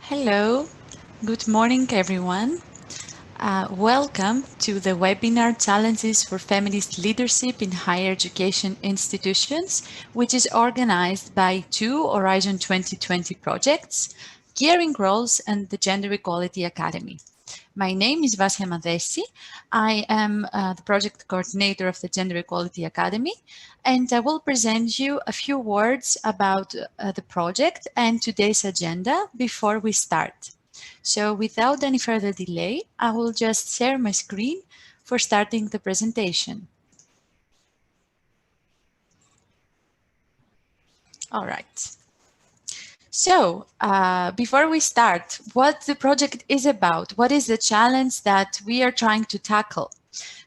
Hello, good morning everyone. Welcome to the webinar Challenges for Feminist Leadership in Higher Education Institutions, which is organized by two Horizon 2020 projects, Gearing Roles and the Gender Equality Academy. My name is Vasia Madesi. I am the project coordinator of the Gender Equality Academy, and I will present you a few words about the project and today's agenda before we start. So without any further delay, I will just share my screen for starting the presentation. All right. So before we start, what the project is about, what is the challenge that we are trying to tackle?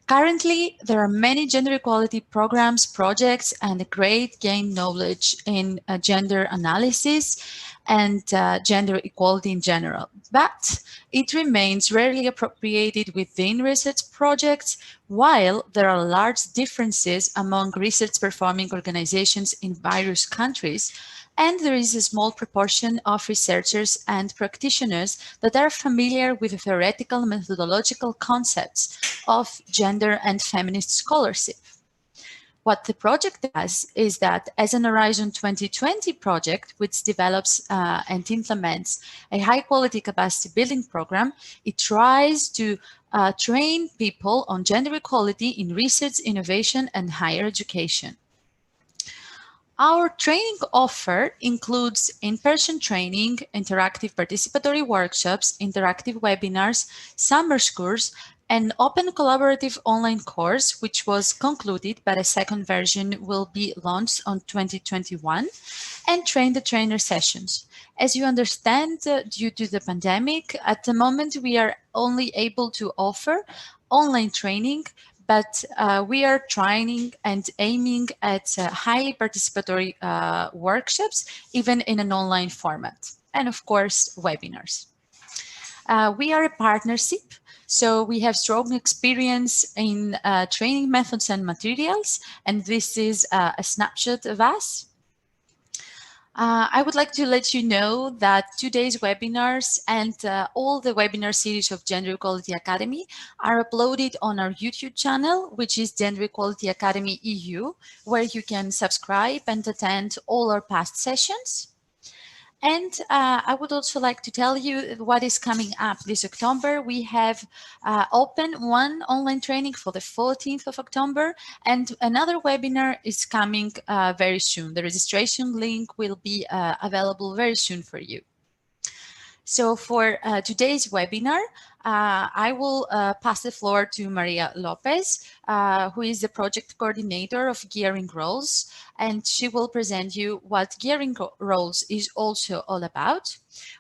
Currently, there are many gender equality programs, projects, and a great gain knowledge in gender analysis and gender equality in general. But it remains rarely appropriated within research projects, while there are large differences among research performing organizations in various countries, and there is a small proportion of researchers and practitioners that are familiar with the theoretical and methodological concepts of gender and feminist scholarship. What the project does is that as an Horizon 2020 project, which develops and implements a high quality capacity building program, it tries to train people on gender equality in research, innovation, and higher education. Our training offer includes in-person training, interactive participatory workshops, interactive webinars, summer schools, an open collaborative online course, which was concluded, but a second version will be launched on 2021, and train the trainer sessions. As you understand, due to the pandemic, at the moment we are only able to offer online training, but we are trying and aiming at highly participatory workshops, even in an online format, and of course, webinars. We are a partnership, so we have strong experience in training methods and materials, and this is a snapshot of us. I would like to let you know that today's webinars and all the webinar series of Gender Equality Academy are uploaded on our YouTube channel, which is Gender Equality Academy EU, where you can subscribe and attend all our past sessions. And I would also like to tell you what is coming up this October. We have open one online training for the 14th of October, and another webinar is coming very soon. The registration link will be available very soon for you. So for today's webinar, I will pass the floor to Maria Lopez, who is the project coordinator of Gearing Roles, and she will present you what Gearing Roles is also all about.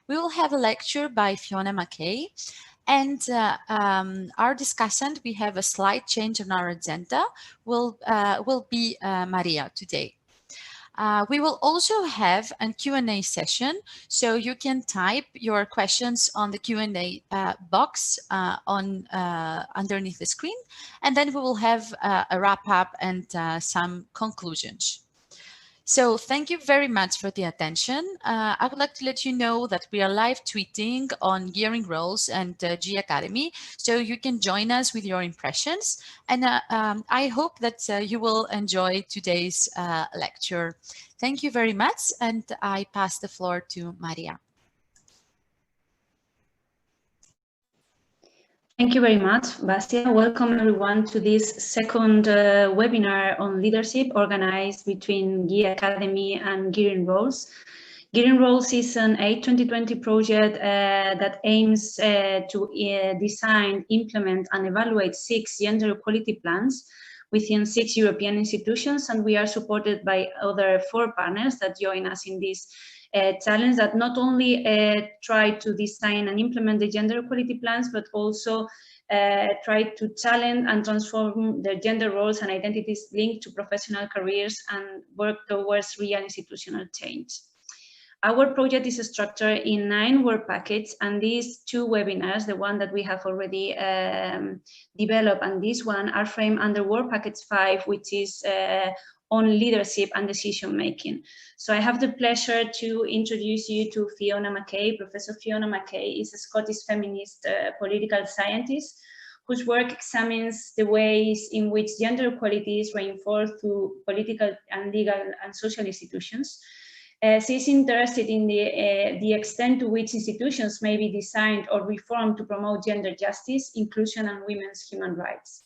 We will have a lecture by Fiona Mackay, and our discussant, we have a slight change on our agenda, will be Maria today. We will also have a Q&A session, so you can type your questions on the Q&A box underneath the screen, and then we will have a wrap up and some conclusions. So thank you very much for the attention. I would like to let you know that we are live tweeting on Gearing Roles and G Academy, so you can join us with your impressions. And I hope that you will enjoy today's lecture. Thank you very much, and I pass the floor to Maria. Thank you very much, Basia. Welcome everyone to this second webinar on leadership organized between GE Academy and Gearing Roles. Gearing Roles is an 2020 project that aims to design, implement and evaluate 6 gender equality plans within 6 European institutions, and we are supported by other 4 partners that join us in this challenge that not only try to design and implement the gender equality plans, but also try to challenge and transform the gender roles and identities linked to professional careers and work towards real institutional change. Our project is structured in 9 work packages, and these 2 webinars, the one that we have already developed and this one, are framed under work package 5, which is on leadership and decision making. So I have the pleasure to introduce you to Fiona Mackay. Professor Fiona Mackay is a Scottish feminist political scientist whose work examines the ways in which gender equality is reinforced through political and legal and social institutions. She's interested in the extent to which institutions may be designed or reformed to promote gender justice, inclusion, and women's human rights.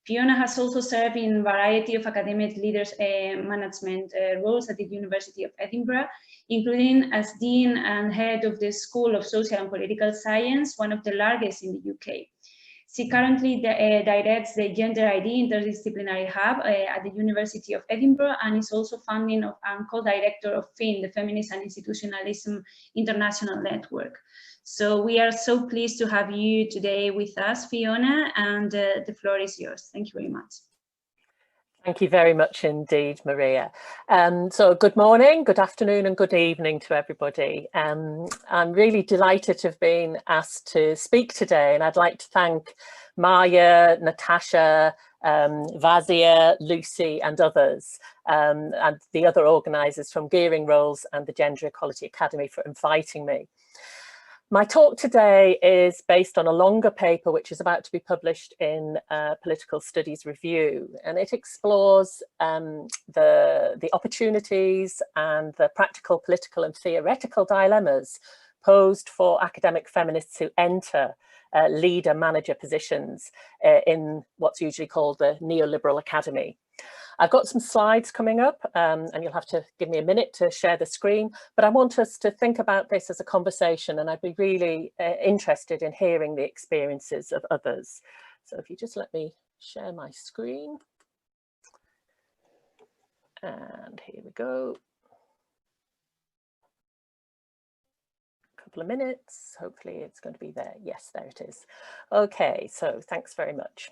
Fiona has also served in a variety of academic management roles at the University of Edinburgh, including as Dean and Head of the School of Social and Political Science, one of the largest in the UK. She currently directs the Gender ID Interdisciplinary Hub at the University of Edinburgh and is also founding and co-director of FIIN, the Feminist and Institutionalism International Network. So we are so pleased to have you today with us, Fiona, and the floor is yours. Thank you very much. Thank you very much indeed, Maria. So good morning, good afternoon and good evening to everybody. I'm really delighted to have been asked to speak today, and I'd like to thank Maya, Natasha, Vazia, Lucy and others, and the other organisers from Gearing Roles and the Gender Equality Academy for inviting me. My talk today is based on a longer paper which is about to be published in Political Studies Review, and it explores the opportunities and the practical, political and theoretical dilemmas posed for academic feminists who enter leader manager positions in what's usually called the neoliberal academy. I've got some slides coming up and you'll have to give me a minute to share the screen, but I want us to think about this as a conversation, and I'd be really interested in hearing the experiences of others. So if you just let me share my screen. And here we go. A couple of minutes, hopefully it's going to be there. Yes, there it is. Okay, so thanks very much.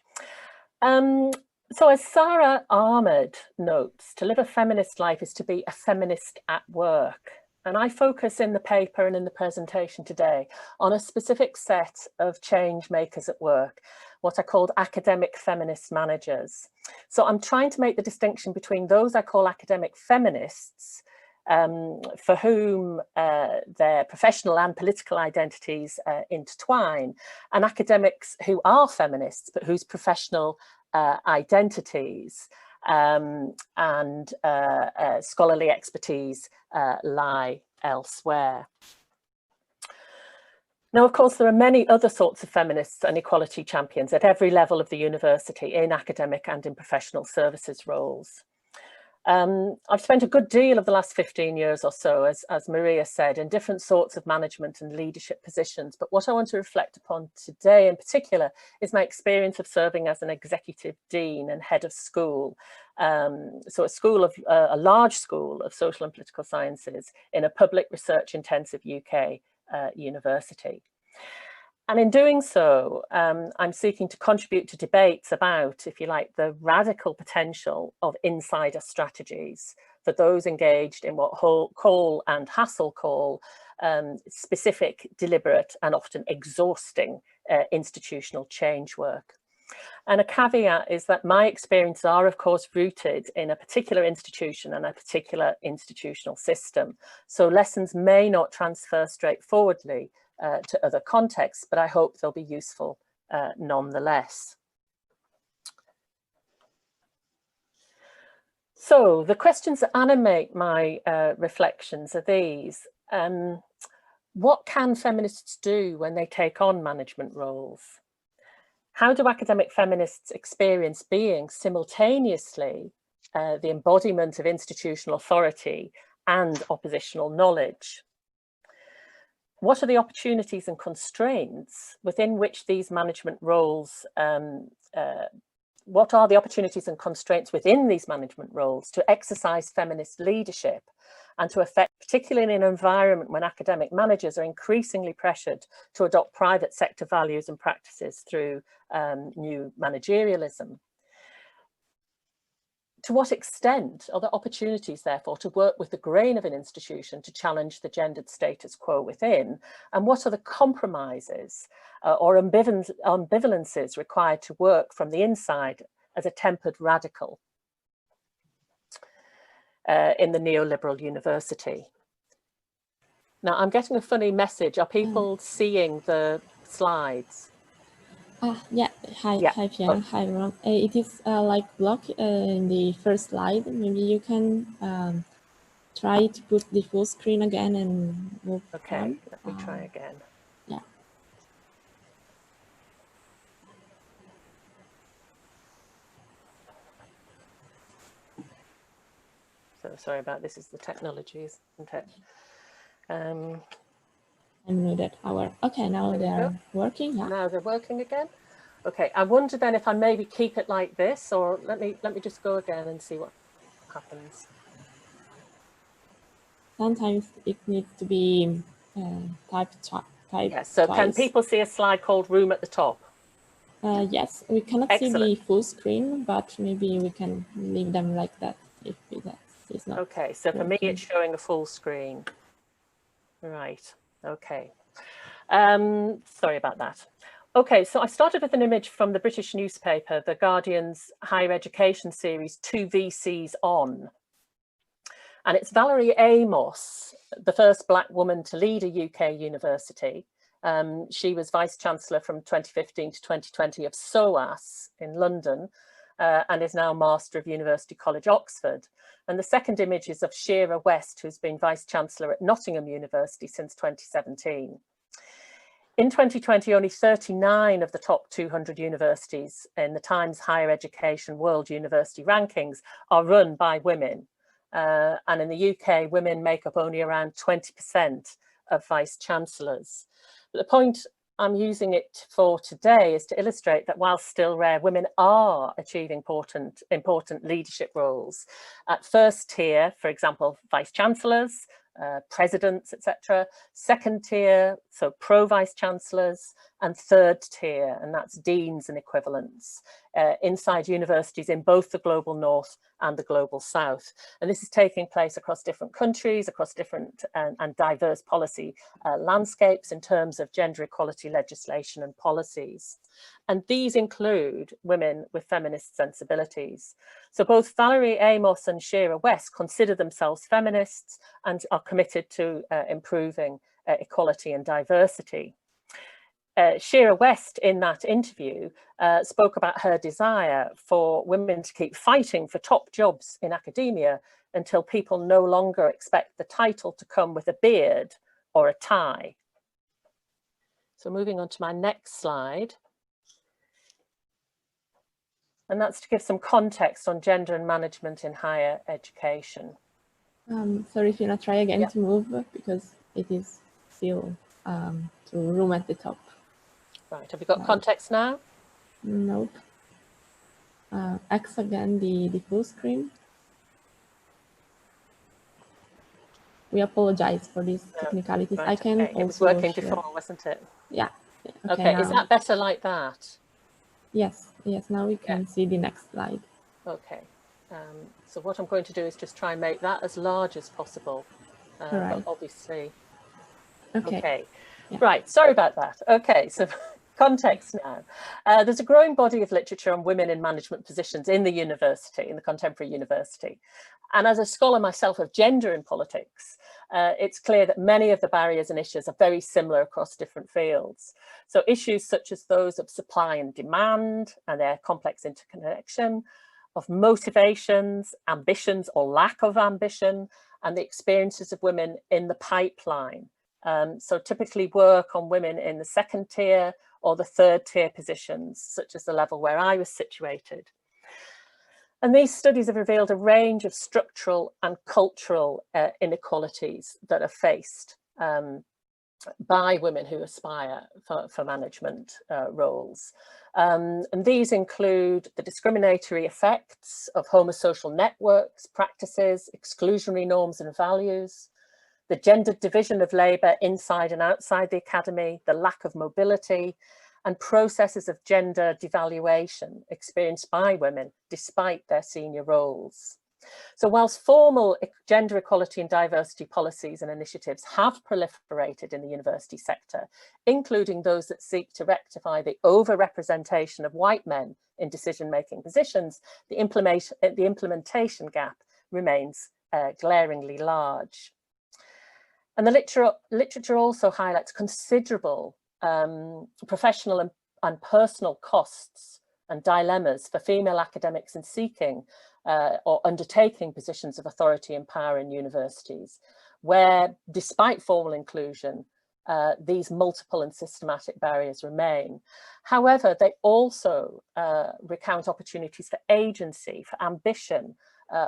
So as Sarah Ahmed notes, to live a feminist life is to be a feminist at work. And I focus in the paper and in the presentation today on a specific set of change makers at work, what I called academic feminist managers. So I'm trying to make the distinction between those I call academic feminists, for whom their professional and political identities intertwine, and academics who are feminists, but whose professional identities and scholarly expertise lie elsewhere. Now, of course, there are many other sorts of feminists and equality champions at every level of the university, in academic and in professional services roles. I've spent a good deal of the last 15 years or so, as Maria said, in different sorts of management and leadership positions. But what I want to reflect upon today in particular is my experience of serving as an executive dean and head of school. So a large school of social and political sciences in a public research intensive UK university. And in doing so, I'm seeking to contribute to debates about, if you like, the radical potential of insider strategies for those engaged in what Cole and Hassel call specific, deliberate and often exhausting institutional change work. And a caveat is that my experiences are, of course, rooted in a particular institution and a particular institutional system. So lessons may not transfer straightforwardly to other contexts, but I hope they'll be useful nonetheless. So the questions that animate my reflections are these. What can feminists do when they take on management roles? How do academic feminists experience being simultaneously the embodiment of institutional authority and oppositional knowledge? What are the opportunities and constraints within which these management roles, what are the opportunities and constraints within these management roles to exercise feminist leadership and to affect, particularly in an environment when academic managers are increasingly pressured to adopt private sector values and practices through new managerialism? To what extent are there opportunities, therefore, to work with the grain of an institution to challenge the gendered status quo within? And what are the compromises or ambivalences required to work from the inside as a tempered radical? in the neoliberal university. Now, I'm getting a funny message. Are people seeing the slides? Yeah. Hi, Fiona. Hi, everyone. It is like blocked in the first slide. Maybe you can try to put the full screen again and move on. Let me try again. Yeah. So sorry about this. Is the technology, isn't it? I know that okay, now they're working. Yeah. Now they're working again. Okay, I wonder then if I maybe keep it like this, or let me just go again and see what happens. Sometimes it needs to be typed Yes. So twice. Can people see a slide called "Room" at the top? Yes, we cannot see the full screen, but maybe we can leave them like that if that is not. Okay, so for me it's showing a full screen. Right, okay. Sorry about that. Okay, so I started with an image from the British newspaper, The Guardian's higher education series, 2 VCs On. And it's Valerie Amos, the first Black woman to lead a UK university. She was Vice-Chancellor from 2015 to 2020 of SOAS in London, and is now Master of University College, Oxford. And the second image is of Shira West, who's been Vice-Chancellor at Nottingham University since 2017. In 2020, only 39 of the top 200 universities in the Times Higher Education World University Rankings are run by women. And in the UK, women make up only around 20% of Vice-Chancellors. But the point I'm using it for today is to illustrate that while still rare, women are achieving important leadership roles. At first tier, for example, Vice-Chancellors, presidents, etc. Second tier, so pro-vice-chancellors, and third tier, and that's deans and equivalents, inside universities in both the global north and the global south. And this is taking place across different countries, across different and diverse policy landscapes in terms of gender equality legislation and policies. And these include women with feminist sensibilities. So both Valerie Amos and Shira West consider themselves feminists and are committed to improving equality and diversity. Shira West, in that interview, spoke about her desire for women to keep fighting for top jobs in academia until people no longer expect the title to come with a beard or a tie. So moving on to my next slide. And that's to give some context on gender and management in higher education. Sorry, if you want to try again to move, because it is still to room at the top. Right, have you got context now? Nope. X again, the full screen. We apologize for these technicalities. Right, I can also. It was working before, wasn't it? Yeah. Okay, is that better like that? Yes, now we can see the next slide. Okay, so what I'm going to do is just try and make that as large as possible. But obviously. Okay. Yeah. Right, sorry about that. Okay, so context now. There's a growing body of literature on women in management positions in the university, in the contemporary university. And as a scholar myself of gender in politics, it's clear that many of the barriers and issues are very similar across different fields. So issues such as those of supply and demand and their complex interconnection, of motivations, ambitions or lack of ambition, and the experiences of women in the pipeline. So typically work on women in the second tier or the third tier positions, such as the level where I was situated. And these studies have revealed a range of structural and cultural inequalities that are faced by women who aspire for management roles. And these include the discriminatory effects of homosocial networks, practices, exclusionary norms and values, the gendered division of labour inside and outside the academy, the lack of mobility, and processes of gender devaluation experienced by women despite their senior roles. So whilst formal gender equality and diversity policies and initiatives have proliferated in the university sector, including those that seek to rectify the overrepresentation of white men in decision-making positions, the implementation gap remains glaringly large. And the literature also highlights considerable professional and personal costs and dilemmas for female academics in seeking or undertaking positions of authority and power in universities, where despite formal inclusion, these multiple and systematic barriers remain. However, they also recount opportunities for agency, for ambition,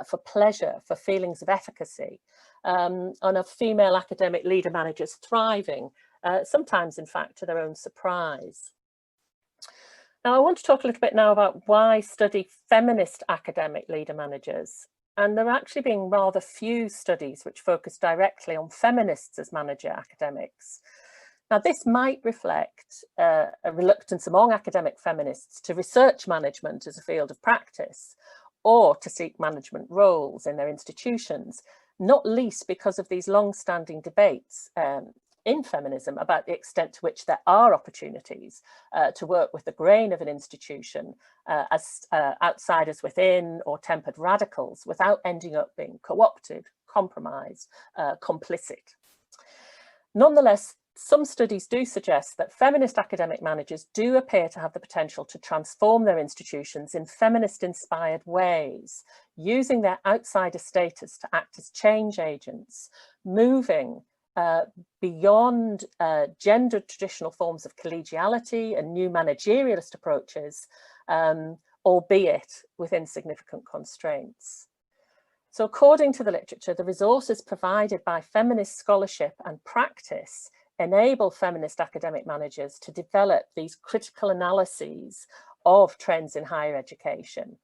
for pleasure, for feelings of efficacy, and of female academic leader managers thriving, sometimes in fact to their own surprise. Now I want to talk a little bit now about why study feminist academic leader managers. And there are actually been rather few studies which focus directly on feminists as manager academics. Now this might reflect a reluctance among academic feminists to research management as a field of practice, or to seek management roles in their institutions, not least because of these long-standing debates in feminism about the extent to which there are opportunities to work with the grain of an institution as outsiders within or tempered radicals without ending up being co-opted, compromised, complicit. Nonetheless, some studies do suggest that feminist academic managers do appear to have the potential to transform their institutions in feminist-inspired ways, using their outsider status to act as change agents, moving beyond gendered traditional forms of collegiality and new managerialist approaches, albeit within significant constraints. So according to the literature, the resources provided by feminist scholarship and practice enable feminist academic managers to develop these critical analyses of trends in higher education.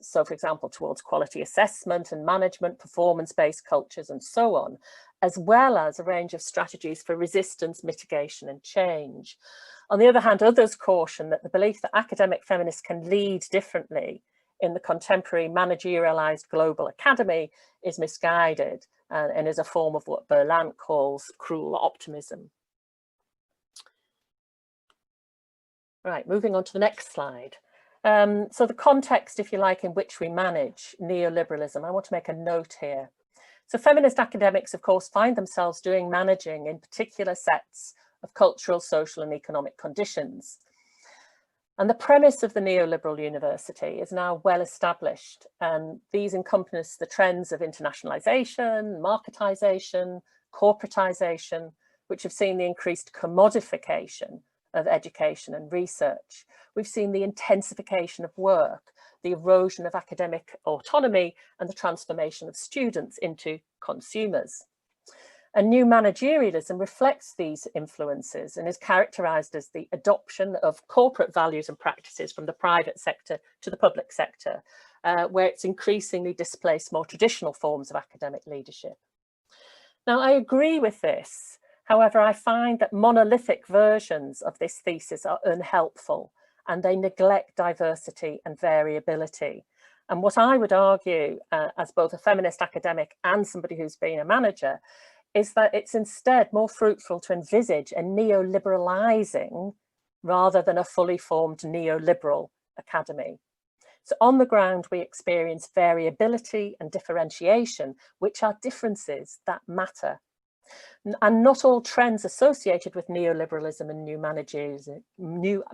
So for example, towards quality assessment and management, performance-based cultures and so on, as well as a range of strategies for resistance, mitigation and change. On the other hand, others caution that the belief that academic feminists can lead differently in the contemporary managerialized global academy is misguided and is a form of what Berlant calls cruel optimism. Right, moving on to the next slide. So the context, if you like, in which we manage neoliberalism, I want to make a note here. So feminist academics, of course, find themselves doing managing in particular sets of cultural, social and economic conditions. And the premise of the neoliberal university is now well established, and these encompass the trends of internationalization, marketization, corporatization, which have seen the increased commodification of education and research. We've seen the intensification of work, the erosion of academic autonomy, and the transformation of students into consumers. And new managerialism reflects these influences and is characterized as the adoption of corporate values and practices from the private sector to the public sector, where it's increasingly displaced more traditional forms of academic leadership. Now, I agree with this. However, I find that monolithic versions of this thesis are unhelpful and they neglect diversity and variability. And what I would argue, as both a feminist academic and somebody who's been a manager, is that it's instead more fruitful to envisage a neoliberalizing rather than a fully formed neoliberal academy. So on the ground, we experience variability and differentiation, which are differences that matter. And not all trends associated with neoliberalism and new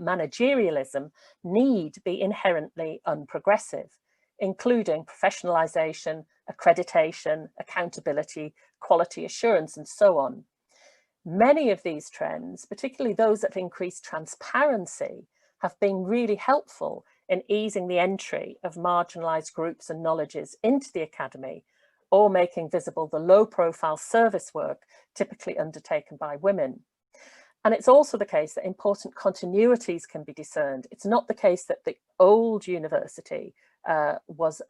managerialism need be inherently unprogressive, including professionalization, accreditation, accountability, quality assurance, and so on. Many of these trends, particularly those that have increased transparency, have been really helpful in easing the entry of marginalized groups and knowledges into the academy, or making visible the low-profile service work typically undertaken by women. And it's also the case that important continuities can be discerned. It's not the case that the old university was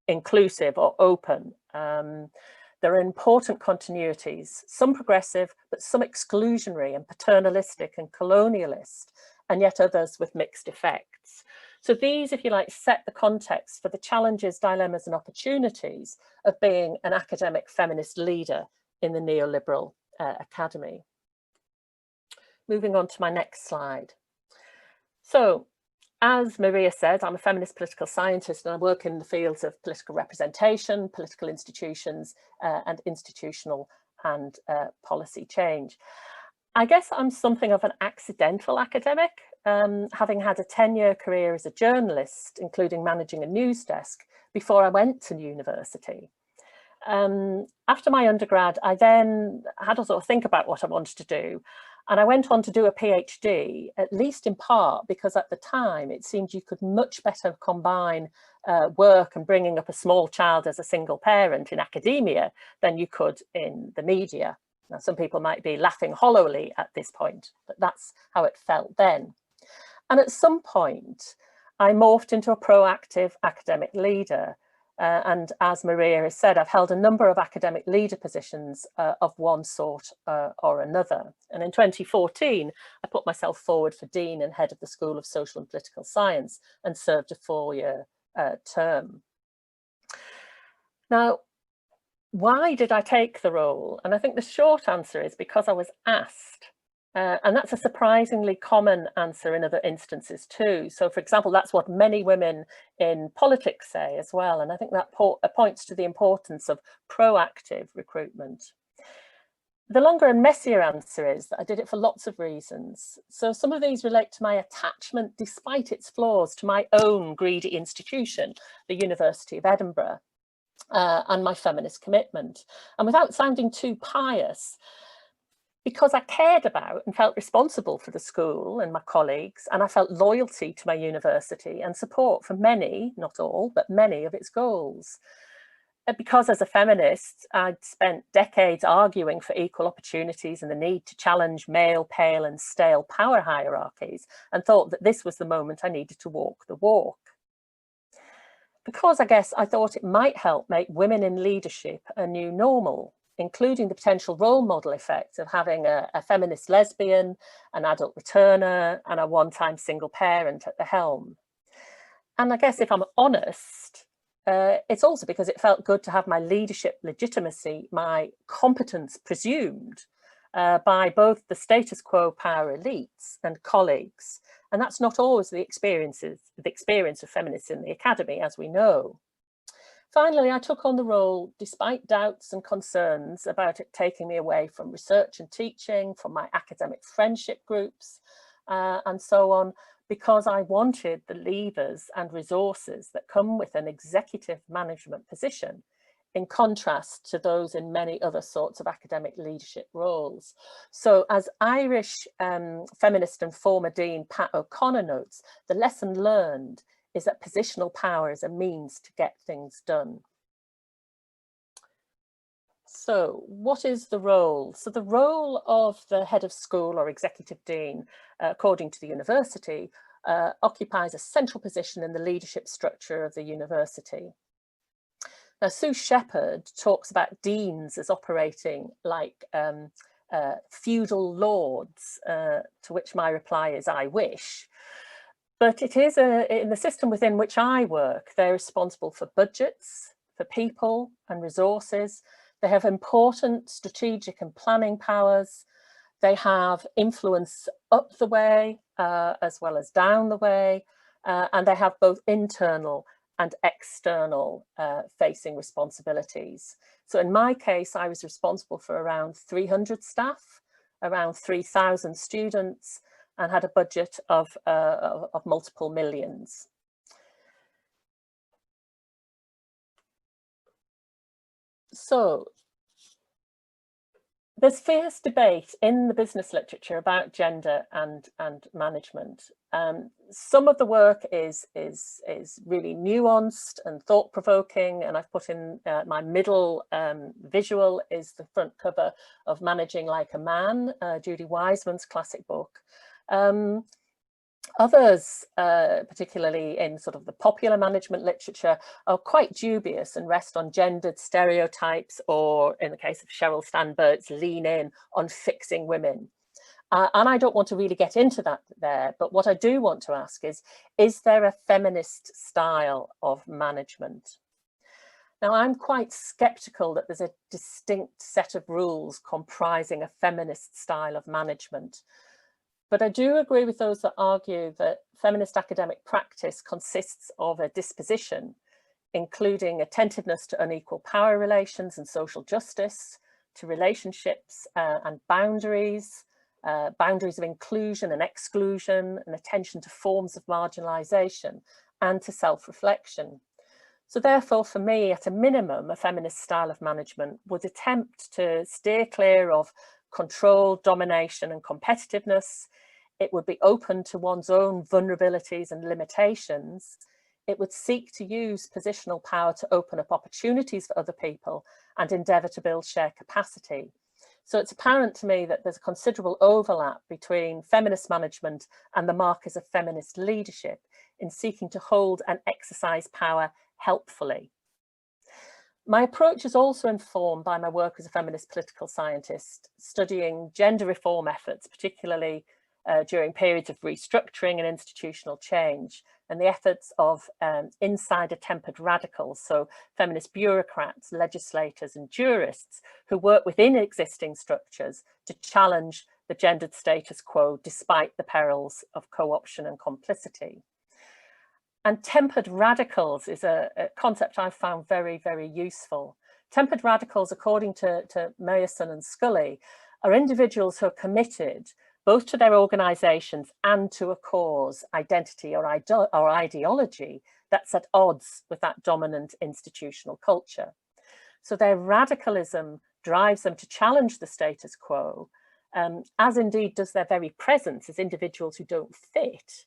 inclusive or open. There are important continuities, some progressive, but some exclusionary and paternalistic and colonialist, and yet others with mixed effects. So these, if you like, set the context for the challenges, dilemmas, and opportunities of being an academic feminist leader in the neoliberal academy. Moving on to my next slide. So as Maria said, I'm a feminist political scientist and I work in the fields of political representation, political institutions, and institutional and policy change. I guess I'm something of an accidental academic, having had a 10-year career as a journalist, including managing a news desk, before I went to university. After my undergrad, I then had to sort of think about what I wanted to do. And I went on to do a PhD, at least in part because at the time it seemed you could much better combine work and bringing up a small child as a single parent in academia than you could in the media. Now, some people might be laughing hollowly at this point, but that's how it felt then. And at some point, I morphed into a proactive academic leader. And as Maria has said, I've held a number of academic leader positions of one sort or another. And in 2014, I put myself forward for Dean and Head of the School of Social and Political Science and served a 4-year term. Now, why did I take the role? And I think the short answer is because I was asked. And that's a surprisingly common answer in other instances too. So for example, that's what many women in politics say as well. And I think that points to the importance of proactive recruitment. The longer and messier answer is that I did it for lots of reasons. So some of these relate to my attachment, despite its flaws, to my own greedy institution, the University of Edinburgh, and my feminist commitment. And without sounding too pious, because I cared about and felt responsible for the school and my colleagues, and I felt loyalty to my university and support for many, not all, but many of its goals. Because as a feminist, I'd spent decades arguing for equal opportunities and the need to challenge male, pale and stale power hierarchies, and thought that this was the moment I needed to walk the walk. Because I guess I thought it might help make women in leadership a new normal, including the potential role model effect of having a feminist lesbian, an adult returner, and a one-time single parent at the helm. And I guess if I'm honest, it's also because it felt good to have my leadership legitimacy, my competence presumed by both the status quo power elites and colleagues. And that's not always the experience of feminists in the academy, as we know. Finally, I took on the role despite doubts and concerns about it taking me away from research and teaching, from my academic friendship groups, and so on, because I wanted the levers and resources that come with an executive management position, in contrast to those in many other sorts of academic leadership roles. So as Irish feminist and former Dean Pat O'Connor notes, the lesson learned is that positional power is a means to get things done. So what is the role? So the role of the head of school or executive dean, according to the university, occupies a central position in the leadership structure of the university. Now, Sue Shepherd talks about deans as operating like feudal lords, to which my reply is, I wish. But it is in the system within which I work, they're responsible for budgets, for people and resources. They have important strategic and planning powers. They have influence up the way as well as down the way. And they have both internal and external facing responsibilities. So in my case, I was responsible for around 300 staff, around 3,000 students, and had a budget of multiple millions. So there's fierce debate in the business literature about gender and management. Some of the work is really nuanced and thought-provoking, and I've put in my middle visual is the front cover of Managing Like a Man, Judy Wiseman's classic book. Others, particularly in sort of the popular management literature, are quite dubious and rest on gendered stereotypes, or in the case of Sheryl Sandberg's Lean In, on fixing women. And I don't want to really get into that there, but what I do want to ask is there a feminist style of management? Now, I'm quite skeptical that there's a distinct set of rules comprising a feminist style of management. But I do agree with those that argue that feminist academic practice consists of a disposition, including attentiveness to unequal power relations and social justice, to relationships and boundaries, boundaries of inclusion and exclusion, and attention to forms of marginalisation, and to self-reflection. So therefore, for me, at a minimum, a feminist style of management would attempt to steer clear of control, domination and competitiveness. It would be open to one's own vulnerabilities and limitations. It would seek to use positional power to open up opportunities for other people and endeavour to build shared capacity. So it's apparent to me that there's a considerable overlap between feminist management and the markers of feminist leadership in seeking to hold and exercise power helpfully. My approach is also informed by my work as a feminist political scientist, studying gender reform efforts, particularly during periods of restructuring and institutional change, and the efforts of insider-tempered radicals, so feminist bureaucrats, legislators and jurists who work within existing structures to challenge the gendered status quo despite the perils of co-option and complicity. And tempered radicals is a concept I've found very, very useful. Tempered radicals, according to Meyerson and Scully, are individuals who are committed both to their organisations and to a cause, identity or ideology that's at odds with that dominant institutional culture. So their radicalism drives them to challenge the status quo, as indeed does their very presence as individuals who don't fit.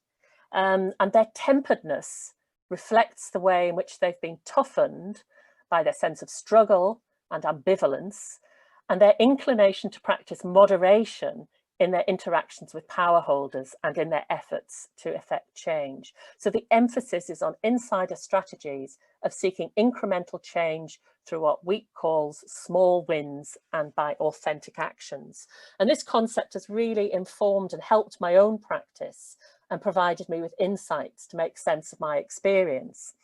And their temperedness reflects the way in which they've been toughened by their sense of struggle and ambivalence, and their inclination to practice moderation in their interactions with power holders and in their efforts to effect change. So the emphasis is on insider strategies of seeking incremental change through what Wheat calls small wins and by authentic actions. And this concept has really informed and helped my own practice and provided me with insights to make sense of my experience.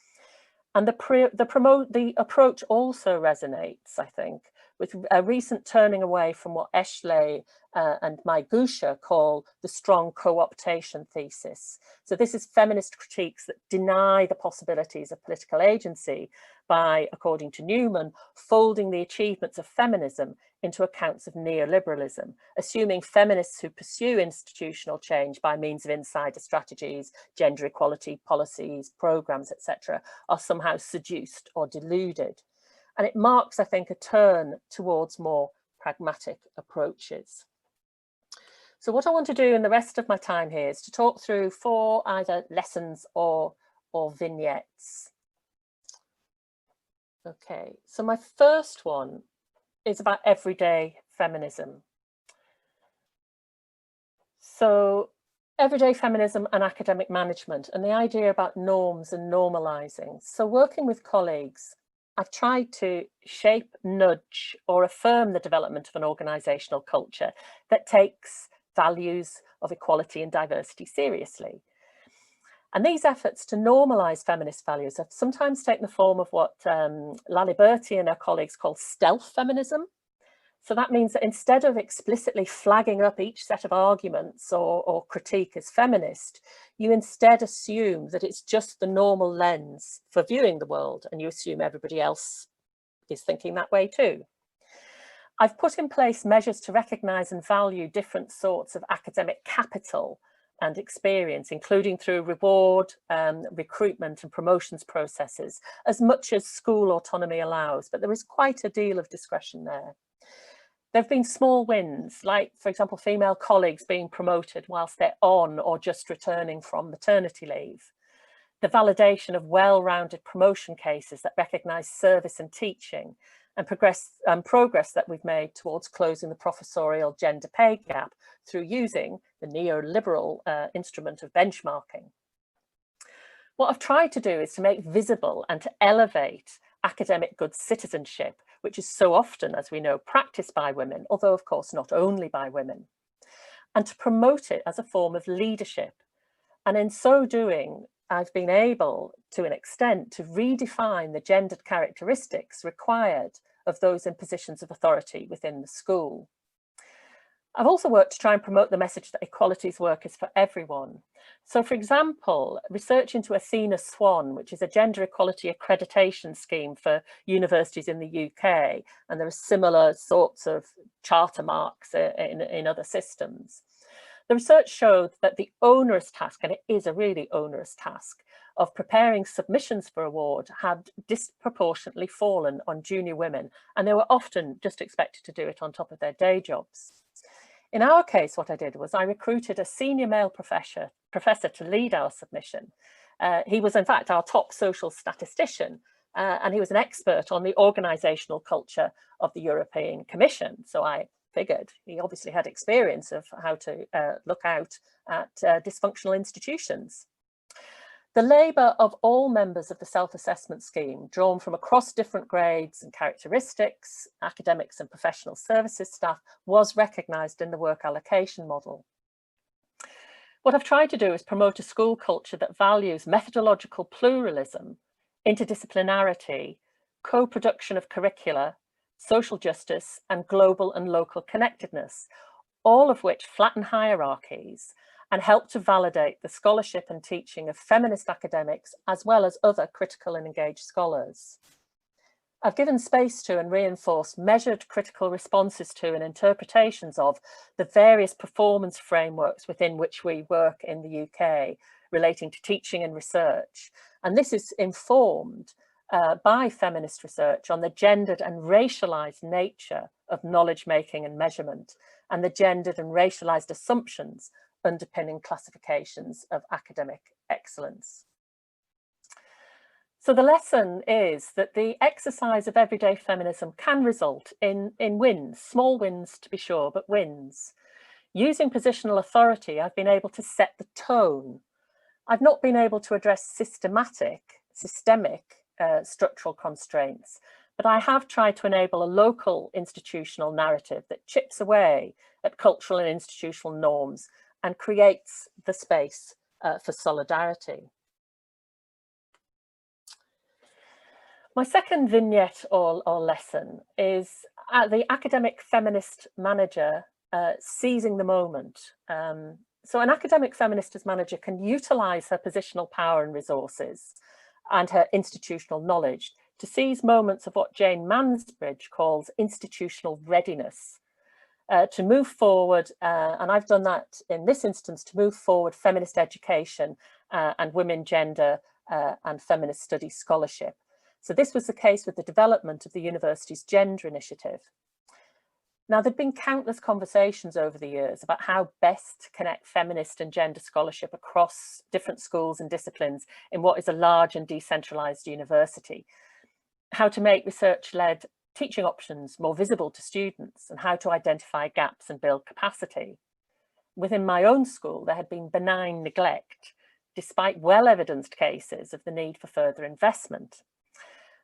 And the approach also resonates, I think, with a recent turning away from what Eschley and Maigusha call the strong co-optation thesis. So this is feminist critiques that deny the possibilities of political agency by, according to Newman, folding the achievements of feminism into accounts of neoliberalism, assuming feminists who pursue institutional change by means of insider strategies, gender equality policies, programs, etc., are somehow seduced or deluded. And it marks, I think, a turn towards more pragmatic approaches. So what I want to do in the rest of my time here is to talk through 4 either lessons or vignettes. Okay, so my first one is about everyday feminism. So everyday feminism and academic management, and the idea about norms and normalizing. So working with colleagues, I've tried to shape, nudge, or affirm the development of an organisational culture that takes values of equality and diversity seriously. And these efforts to normalise feminist values have sometimes taken the form of what Lali Bertie and her colleagues call stealth feminism. So that means that instead of explicitly flagging up each set of arguments or critique as feminist, you instead assume that it's just the normal lens for viewing the world, and you assume everybody else is thinking that way too. I've put in place measures to recognise and value different sorts of academic capital and experience, including through reward, recruitment and promotions processes, as much as school autonomy allows, but there is quite a deal of discretion there. There have been small wins, like, for example, female colleagues being promoted whilst they're on or just returning from maternity leave. The validation of well-rounded promotion cases that recognise service and teaching, and progress that we've made towards closing the professorial gender pay gap through using the neoliberal instrument of benchmarking. What I've tried to do is to make visible and to elevate academic good citizenship, which is so often, as we know, practiced by women, although of course not only by women, and to promote it as a form of leadership. And in so doing, I've been able, to an extent, to redefine the gendered characteristics required of those in positions of authority within the school. I've also worked to try and promote the message that equality's work is for everyone. So, for example, research into Athena Swan, which is a gender equality accreditation scheme for universities in the UK, and there are similar sorts of charter marks in other systems. The research showed that the onerous task, and it is a really onerous task, of preparing submissions for award had disproportionately fallen on junior women, and they were often just expected to do it on top of their day jobs. In our case, what I did was I recruited a senior male professor to lead our submission. He was in fact our top social statistician, and he was an expert on the organisational culture of the European Commission. So I figured he obviously had experience of how to look out at dysfunctional institutions. The labour of all members of the self-assessment scheme, drawn from across different grades and characteristics, academics and professional services staff, was recognised in the work allocation model. What I've tried to do is promote a school culture that values methodological pluralism, interdisciplinarity, co-production of curricula, social justice, and global and local connectedness, all of which flatten hierarchies and help to validate the scholarship and teaching of feminist academics, as well as other critical and engaged scholars. I've given space to and reinforced measured critical responses to and interpretations of the various performance frameworks within which we work in the UK relating to teaching and research. And this is informed by feminist research on the gendered and racialized nature of knowledge making and measurement, and the gendered and racialized assumptions underpinning classifications of academic excellence. So the lesson is that the exercise of everyday feminism can result in wins, small wins to be sure, but wins. Using positional authority, I've been able to set the tone. I've not been able to address systemic structural constraints, but I have tried to enable a local institutional narrative that chips away at cultural and institutional norms and creates the space for solidarity. My second vignette or lesson is the academic feminist manager seizing the moment. So an academic feminist as manager can utilise her positional power and resources and her institutional knowledge to seize moments of what Jane Mansbridge calls institutional readiness, to move forward, and I've done that in this instance, to move forward feminist education and women, gender and feminist studies scholarship. So this was the case with the development of the university's gender initiative. Now, there've been countless conversations over the years about how best to connect feminist and gender scholarship across different schools and disciplines in what is a large and decentralised university, how to make research-led teaching options more visible to students, and how to identify gaps and build capacity. Within my own school, there had been benign neglect, despite well-evidenced cases of the need for further investment.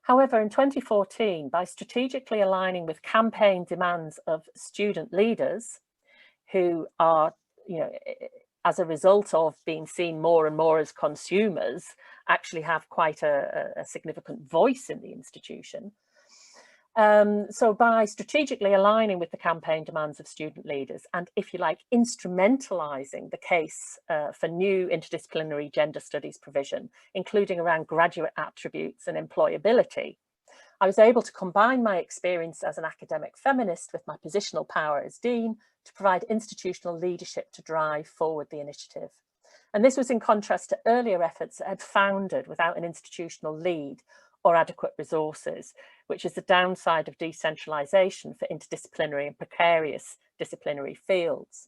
However, in 2014, by strategically aligning with campaign demands of student leaders who are, as a result of being seen more and more as consumers, actually have quite a significant voice in the institution. So by strategically aligning with the campaign demands of student leaders and, if you like, instrumentalising the case for new interdisciplinary gender studies provision, including around graduate attributes and employability, I was able to combine my experience as an academic feminist with my positional power as dean to provide institutional leadership to drive forward the initiative. And this was in contrast to earlier efforts that had foundered without an institutional lead or adequate resources, which is the downside of decentralisation for interdisciplinary and precarious disciplinary fields.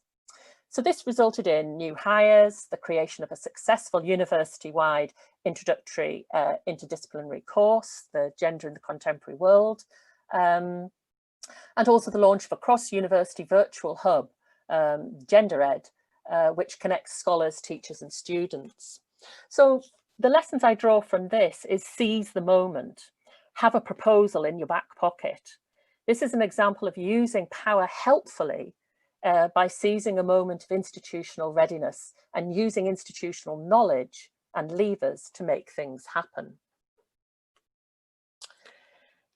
So this resulted in new hires, the creation of a successful university-wide introductory interdisciplinary course, the Gender in the Contemporary World, and also the launch of a cross-university virtual hub, Gender Ed, which connects scholars, teachers and students. So the lessons I draw from this is seize the moment, have a proposal in your back pocket. This is an example of using power helpfully by seizing a moment of institutional readiness and using institutional knowledge and levers to make things happen.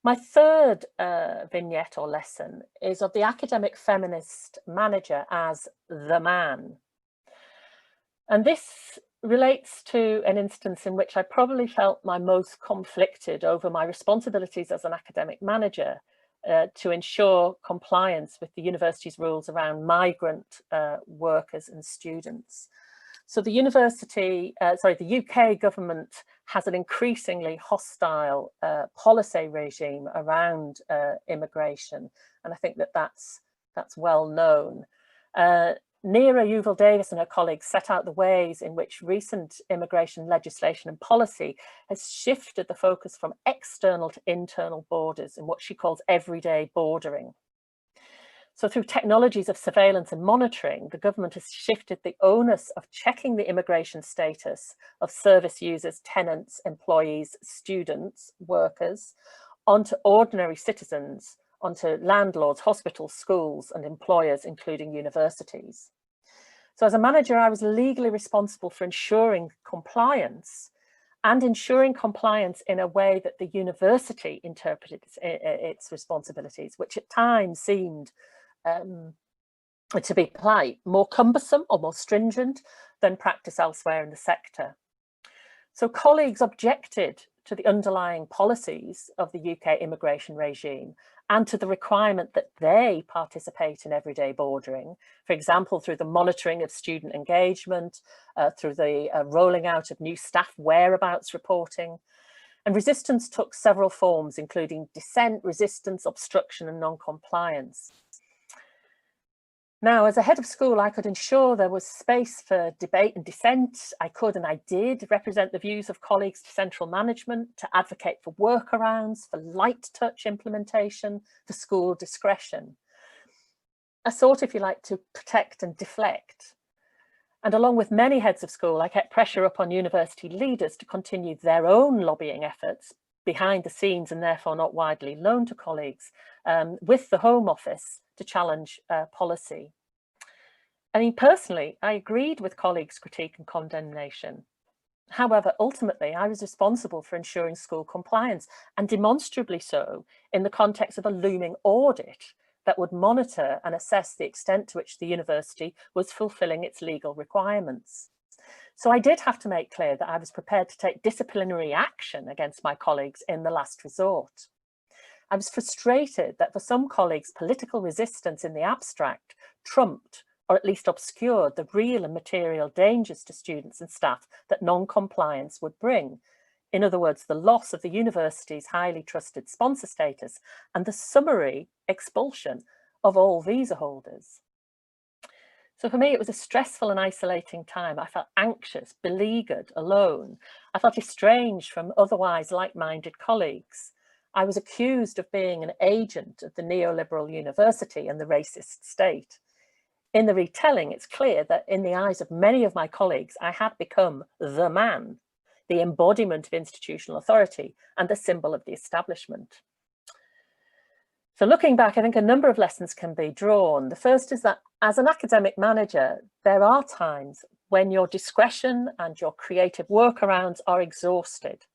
My third vignette or lesson is of the academic feminist manager as the man. And this relates to an instance in which I probably felt my most conflicted over my responsibilities as an academic manager to ensure compliance with the university's rules around migrant workers and students. So the the UK government has an increasingly hostile policy regime around immigration, and I think that that's well known. Neera Yuval-Davis and her colleagues set out the ways in which recent immigration legislation and policy has shifted the focus from external to internal borders in what she calls everyday bordering. So through technologies of surveillance and monitoring, the government has shifted the onus of checking the immigration status of service users, tenants, employees, students, workers, onto ordinary citizens, onto landlords, hospitals, schools, and employers, including universities. So as a manager, I was legally responsible for ensuring compliance and ensuring compliance in a way that the university interpreted its responsibilities, which at times seemed to be polite, more cumbersome or more stringent than practice elsewhere in the sector. So colleagues objected to the underlying policies of the UK immigration regime and to the requirement that they participate in everyday bordering, for example, through the monitoring of student engagement, through the rolling out of new staff whereabouts reporting. And resistance took several forms, including dissent, resistance, obstruction, and non-compliance. Now, as a head of school, I could ensure there was space for debate and dissent. I could, and I did, represent the views of colleagues to central management, to advocate for workarounds, for light touch implementation, for school discretion. I sought, if you like, to protect and deflect. And along with many heads of school, I kept pressure up on university leaders to continue their own lobbying efforts behind the scenes and therefore not widely known to colleagues, with the Home Office to challenge policy. I mean, personally, I agreed with colleagues' critique and condemnation. However, ultimately, I was responsible for ensuring school compliance, and demonstrably so in the context of a looming audit that would monitor and assess the extent to which the university was fulfilling its legal requirements. So I did have to make clear that I was prepared to take disciplinary action against my colleagues in the last resort. I was frustrated that for some colleagues, political resistance in the abstract trumped or at least obscured the real and material dangers to students and staff that non-compliance would bring. In other words, the loss of the university's highly trusted sponsor status and the summary expulsion of all visa holders. So for me, it was a stressful and isolating time. I felt anxious, beleaguered, alone. I felt estranged from otherwise like-minded colleagues. I was accused of being an agent of the neoliberal university and the racist state. In the retelling, it's clear that in the eyes of many of my colleagues, I had become the man, the embodiment of institutional authority and the symbol of the establishment. So looking back, I think a number of lessons can be drawn. The first is that as an academic manager, there are times when your discretion and your creative workarounds are exhausted.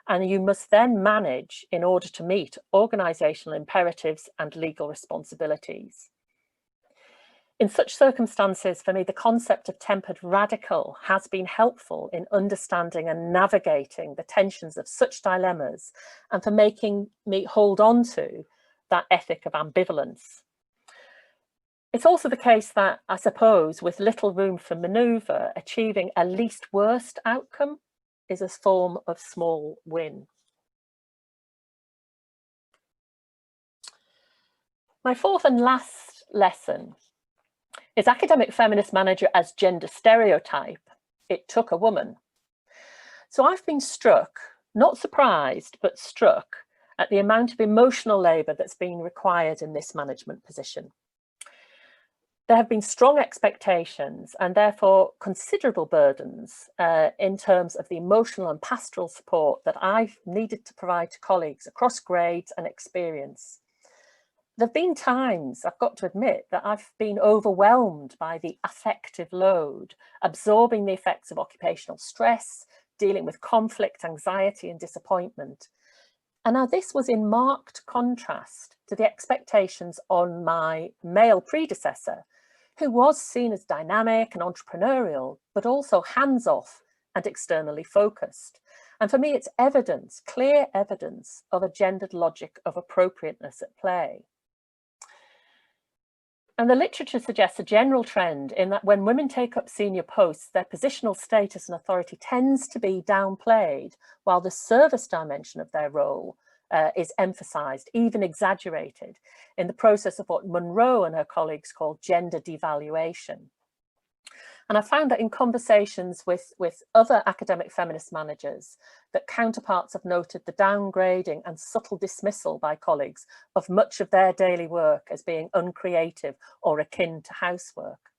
And you must then manage in order to meet organisational imperatives and legal responsibilities. In such circumstances, for me, the concept of tempered radical has been helpful in understanding and navigating the tensions of such dilemmas and for making me hold on to that ethic of ambivalence. It's also the case that, I suppose, with little room for manoeuvre, achieving a least worst outcome is a form of small win. My fourth and last lesson is academic feminist manager as gender stereotype. It took a woman. So I've been struck, not surprised, but struck at the amount of emotional labour that's been required in this management position. There have been strong expectations and therefore considerable burdens in terms of the emotional and pastoral support that I've needed to provide to colleagues across grades and experience. There have been times, I've got to admit, that I've been overwhelmed by the affective load, absorbing the effects of occupational stress, dealing with conflict, anxiety and disappointment. And now this was in marked contrast to the expectations on my male predecessor, who was seen as dynamic and entrepreneurial, but also hands-off and externally focused. And for me, it's evidence, clear evidence of a gendered logic of appropriateness at play. And the literature suggests a general trend in that when women take up senior posts, their positional status and authority tends to be downplayed, while the service dimension of their role is emphasized, even exaggerated, in the process of what Monroe and her colleagues call gender devaluation. And I found that in conversations with other academic feminist managers, that counterparts have noted the downgrading and subtle dismissal by colleagues of much of their daily work as being uncreative or akin to housework.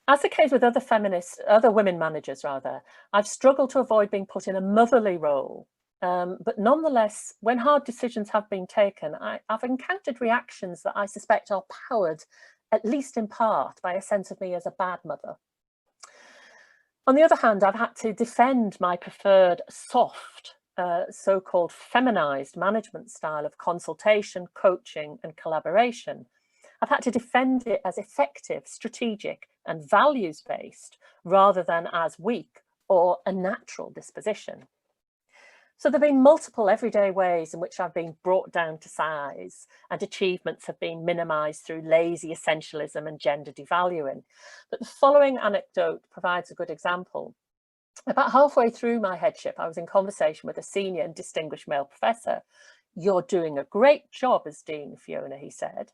As the case with other women managers rather, I've struggled to avoid being put in a motherly role. But nonetheless, when hard decisions have been taken, I've encountered reactions that I suspect are powered, at least in part, by a sense of me as a bad mother. On the other hand, I've had to defend my preferred soft, so-called feminized management style of consultation, coaching, and collaboration. I've had to defend it as effective, strategic, and values-based, rather than as weak or a natural disposition. So there have been multiple everyday ways in which I've been brought down to size, and achievements have been minimized through lazy essentialism and gender devaluing. But the following anecdote provides a good example. About halfway through my headship, I was in conversation with a senior and distinguished male professor. "You're doing a great job as dean, Fiona," he said.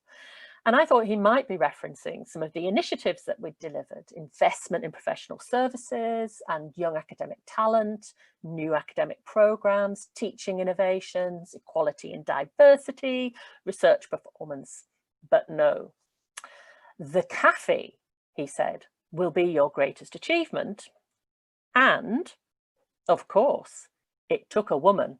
And I thought he might be referencing some of the initiatives that we'd delivered: investment in professional services and young academic talent, new academic programs, teaching innovations, equality and diversity, research performance. But no. "The cafe," he said, "will be your greatest achievement. And, of course, it took a woman."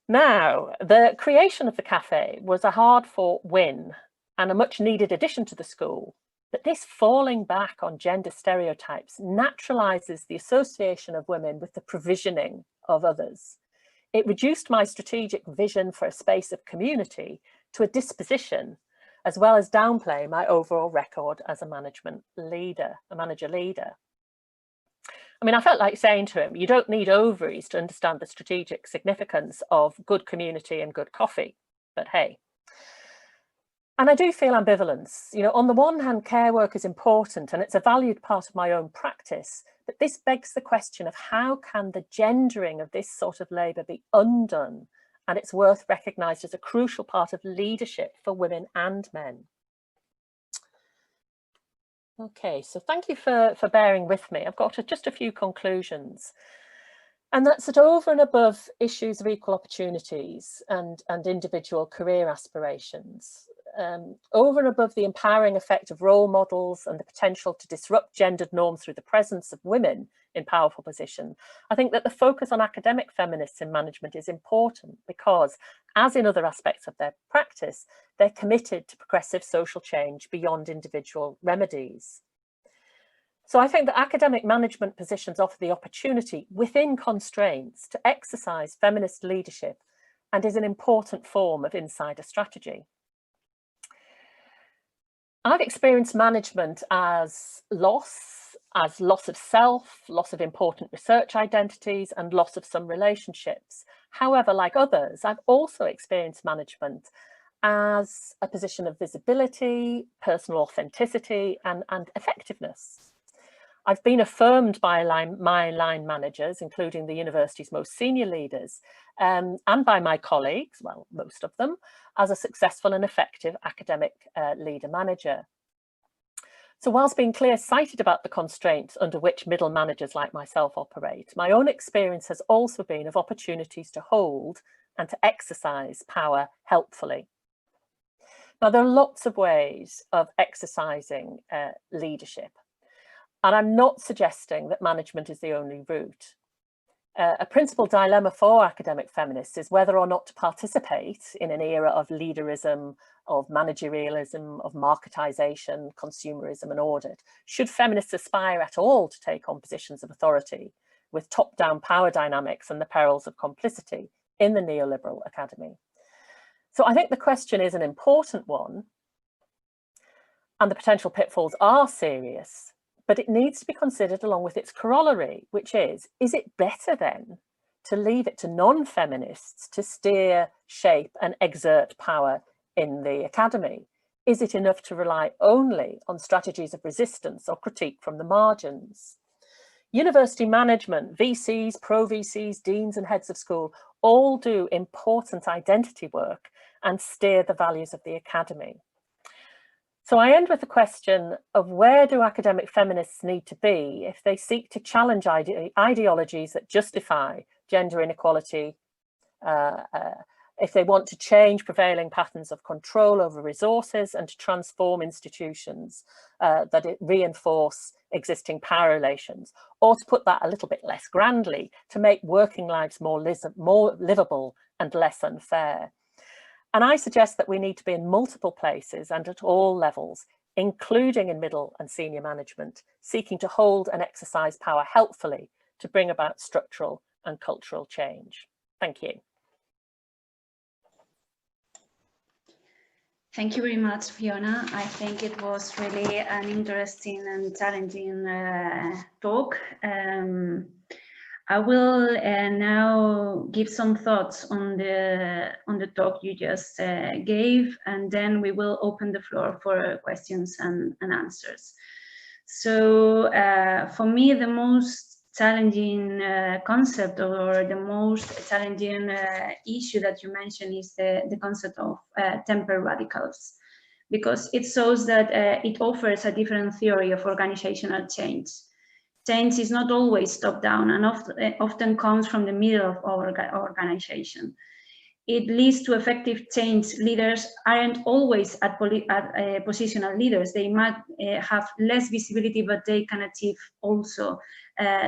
Now, the creation of the cafe was a hard-fought win and a much-needed addition to the school, but this falling back on gender stereotypes naturalizes the association of women with the provisioning of others. It reduced my strategic vision for a space of community to a disposition, as well as downplay my overall record as a manager leader. I mean, I felt like saying to him, you don't need ovaries to understand the strategic significance of good community and good coffee, but hey. And I do feel ambivalence. You know, on the one hand, care work is important and it's a valued part of my own practice, but this begs the question of how can the gendering of this sort of labour be undone and it's worth recognised as a crucial part of leadership for women and men. Okay, so thank you for bearing with me. I've got just a few conclusions. And that's that over and above issues of equal opportunities and individual career aspirations, over and above the empowering effect of role models and the potential to disrupt gendered norms through the presence of women in powerful positions, I think that the focus on academic feminists in management is important because, as in other aspects of their practice, they're committed to progressive social change beyond individual remedies. So I think that academic management positions offer the opportunity within constraints to exercise feminist leadership and is an important form of insider strategy. I've experienced management as loss of self, loss of important research identities, and loss of some relationships. However, like others, I've also experienced management as a position of visibility, personal authenticity, and effectiveness. I've been affirmed by my line managers, including the university's most senior leaders, and by my colleagues, well, most of them, as a successful and effective academic leader-manager. So whilst being clear-sighted about the constraints under which middle managers like myself operate, my own experience has also been of opportunities to hold and to exercise power helpfully. Now, there are lots of ways of exercising leadership. And I'm not suggesting that management is the only route. A principal dilemma for academic feminists is whether or not to participate in an era of leaderism, of managerialism, of marketization, consumerism and audit. Should feminists aspire at all to take on positions of authority with top-down power dynamics and the perils of complicity in the neoliberal academy. So I think the question is an important one, and the potential pitfalls are serious, but it needs to be considered along with its corollary, which is it better then to leave it to non-feminists to steer, shape and exert power in the academy? Is it enough to rely only on strategies of resistance or critique from the margins? University management, VCs, pro-VCs, deans and heads of school all do important identity work and steer the values of the academy. So I end with the question of where do academic feminists need to be if they seek to challenge ideologies that justify gender inequality, if they want to change prevailing patterns of control over resources and to transform institutions that reinforce existing power relations, or to put that a little bit less grandly, to make working lives more livable and less unfair. And I suggest that we need to be in multiple places and at all levels, including in middle and senior management, seeking to hold and exercise power helpfully to bring about structural and cultural change. Thank you. Thank you very much, Fiona. I think it was really an interesting and challenging talk. I will now give some thoughts on the talk you just gave, and then we will open the floor for questions and answers. So for me, the most challenging concept or the most challenging issue that you mentioned is the concept of temper radicals, because it shows that it offers a different theory of organizational change. Change is not always top-down and often comes from the middle of our organization. It leads to effective change. Leaders aren't always at positional leaders. They might have less visibility, but they can achieve also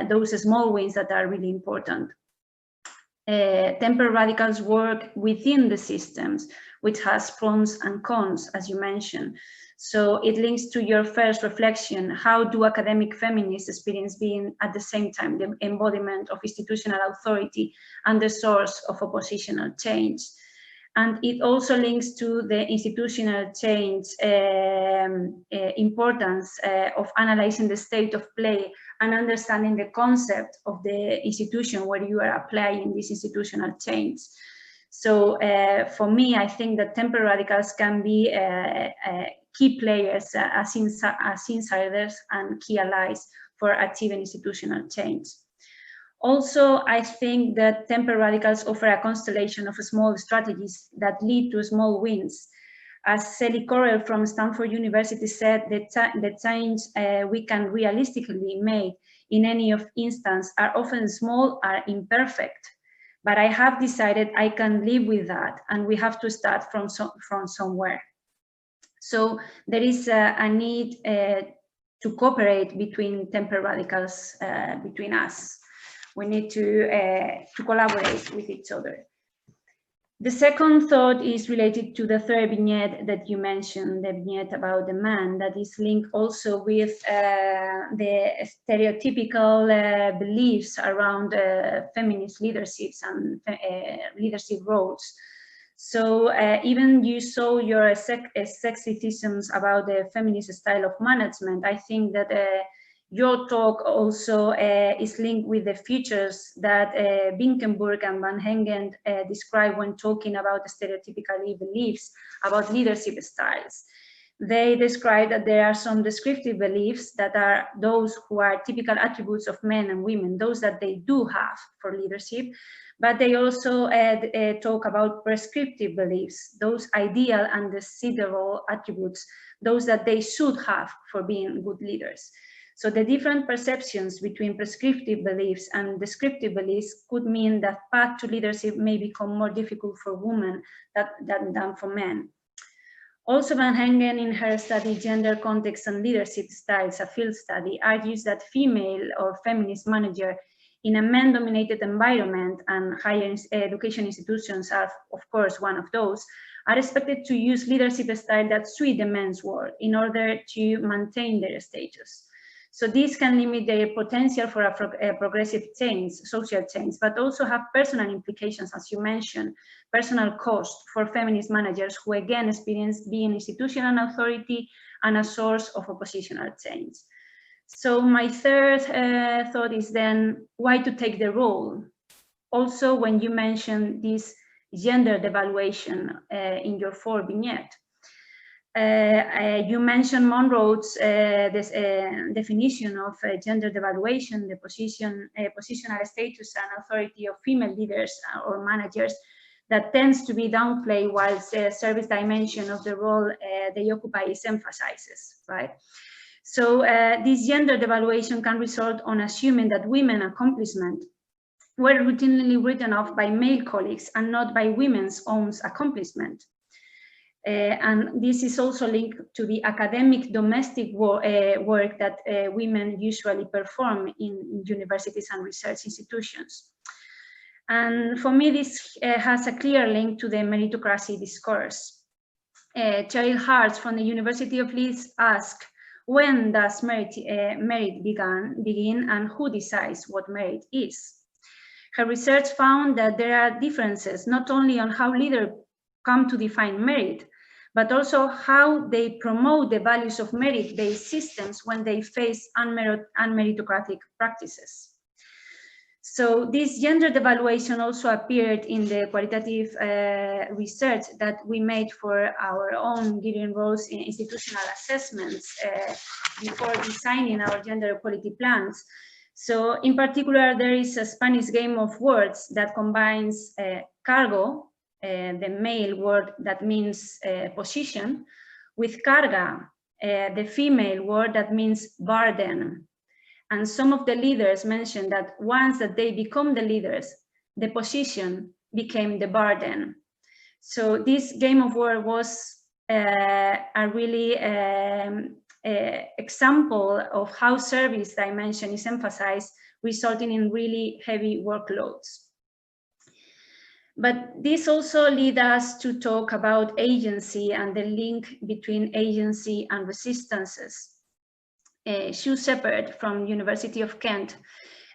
those small wins that are really important. Temper radicals work within the systems, which has pros and cons, as you mentioned. So it links to your first reflection. How do academic feminists experience being at the same time the embodiment of institutional authority and the source of oppositional change? And it also links to the institutional change importance of analyzing the state of play and understanding the concept of the institution where you are applying this institutional change. So for me, I think that temper radicals can be key players as insiders and key allies for achieving institutional change. Also, I think that temper radicals offer a constellation of small strategies that lead to small wins. As Sally Correll from Stanford University said, the change we can realistically make in any instance are often small, are imperfect. But I have decided I can live with that, and we have to start from somewhere. So there is a need to cooperate between temper radicals, between us. We need to collaborate with each other. The second thought is related to the third vignette that you mentioned, the vignette about the man, that is linked also with the stereotypical beliefs around feminist leaderships and leadership roles. So even you saw your sexisms about the feminist style of management, I think that your talk also is linked with the features that Binkenburg and Van Hengen describe when talking about the stereotypical beliefs about leadership styles. They describe that there are some descriptive beliefs that are those who are typical attributes of men and women, those that they do have for leadership, but they also talk about prescriptive beliefs, those ideal and desirable attributes, those that they should have for being good leaders. So the different perceptions between prescriptive beliefs and descriptive beliefs could mean that path to leadership may become more difficult for women than for men. Also, Van Hengen, in her study Gender, Context and Leadership Styles, a field study, argues that female or feminist managers in a men-dominated environment, and higher education institutions are, of course, one of those, are expected to use leadership style that suit the men's world in order to maintain their status. So this can limit their potential for a progressive change, social change, but also have personal implications, as you mentioned, personal cost for feminist managers who again experience being institutional authority and a source of oppositional change. So my third thought is then why to take the role? Also, when you mentioned this gender devaluation in your 4 vignette, you mentioned Monroe's definition of gender devaluation, the positional status and authority of female leaders or managers that tends to be downplayed whilst the service dimension of the role they occupy is emphasizes, right? So this gender devaluation can result on assuming that women's accomplishments were routinely written off by male colleagues and not by women's own accomplishment. And this is also linked to the academic domestic work that women usually perform in universities and research institutions. And for me, this has a clear link to the meritocracy discourse. Cheryl Hart from the University of Leeds asked, when does merit begin and who decides what merit is? Her research found that there are differences not only on how leaders come to define merit, but also how they promote the values of merit-based systems when they face unmeritocratic practices. So this gender devaluation also appeared in the qualitative research that we made for our own giving roles in institutional assessments before designing our gender equality plans. So in particular, there is a Spanish game of words that combines cargo, the male word that means position, with carga, the female word that means burden. And some of the leaders mentioned that once that they become the leaders, the position became the burden. So this game of words was a really example of how service dimension is emphasized, resulting in really heavy workloads. But this also leads us to talk about agency and the link between agency and resistances. Sue Shepherd from University of Kent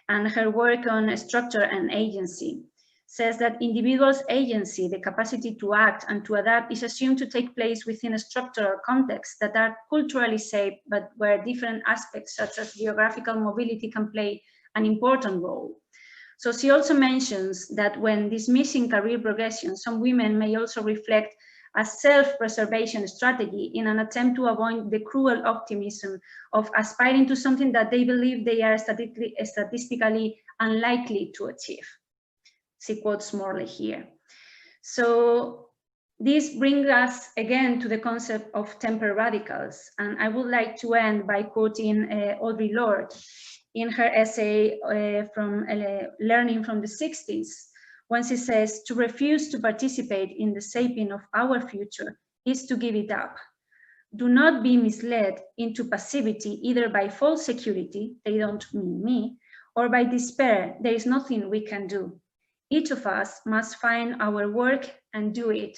and her work on structure and agency says that individuals' agency, the capacity to act and to adapt, is assumed to take place within a structural context that are culturally shaped, but where different aspects such as geographical mobility can play an important role. So she also mentions that when dismissing career progression, some women may also reflect a self-preservation strategy in an attempt to avoid the cruel optimism of aspiring to something that they believe they are statistically unlikely to achieve. She quotes Morley here. So this brings us again to the concept of temper radicals. And I would like to end by quoting Audre Lorde in her essay from Learning from the 60s, when she says, to refuse to participate in the shaping of our future is to give it up. Do not be misled into passivity either by false security, they don't mean me, or by despair, there is nothing we can do. Each of us must find our work and do it.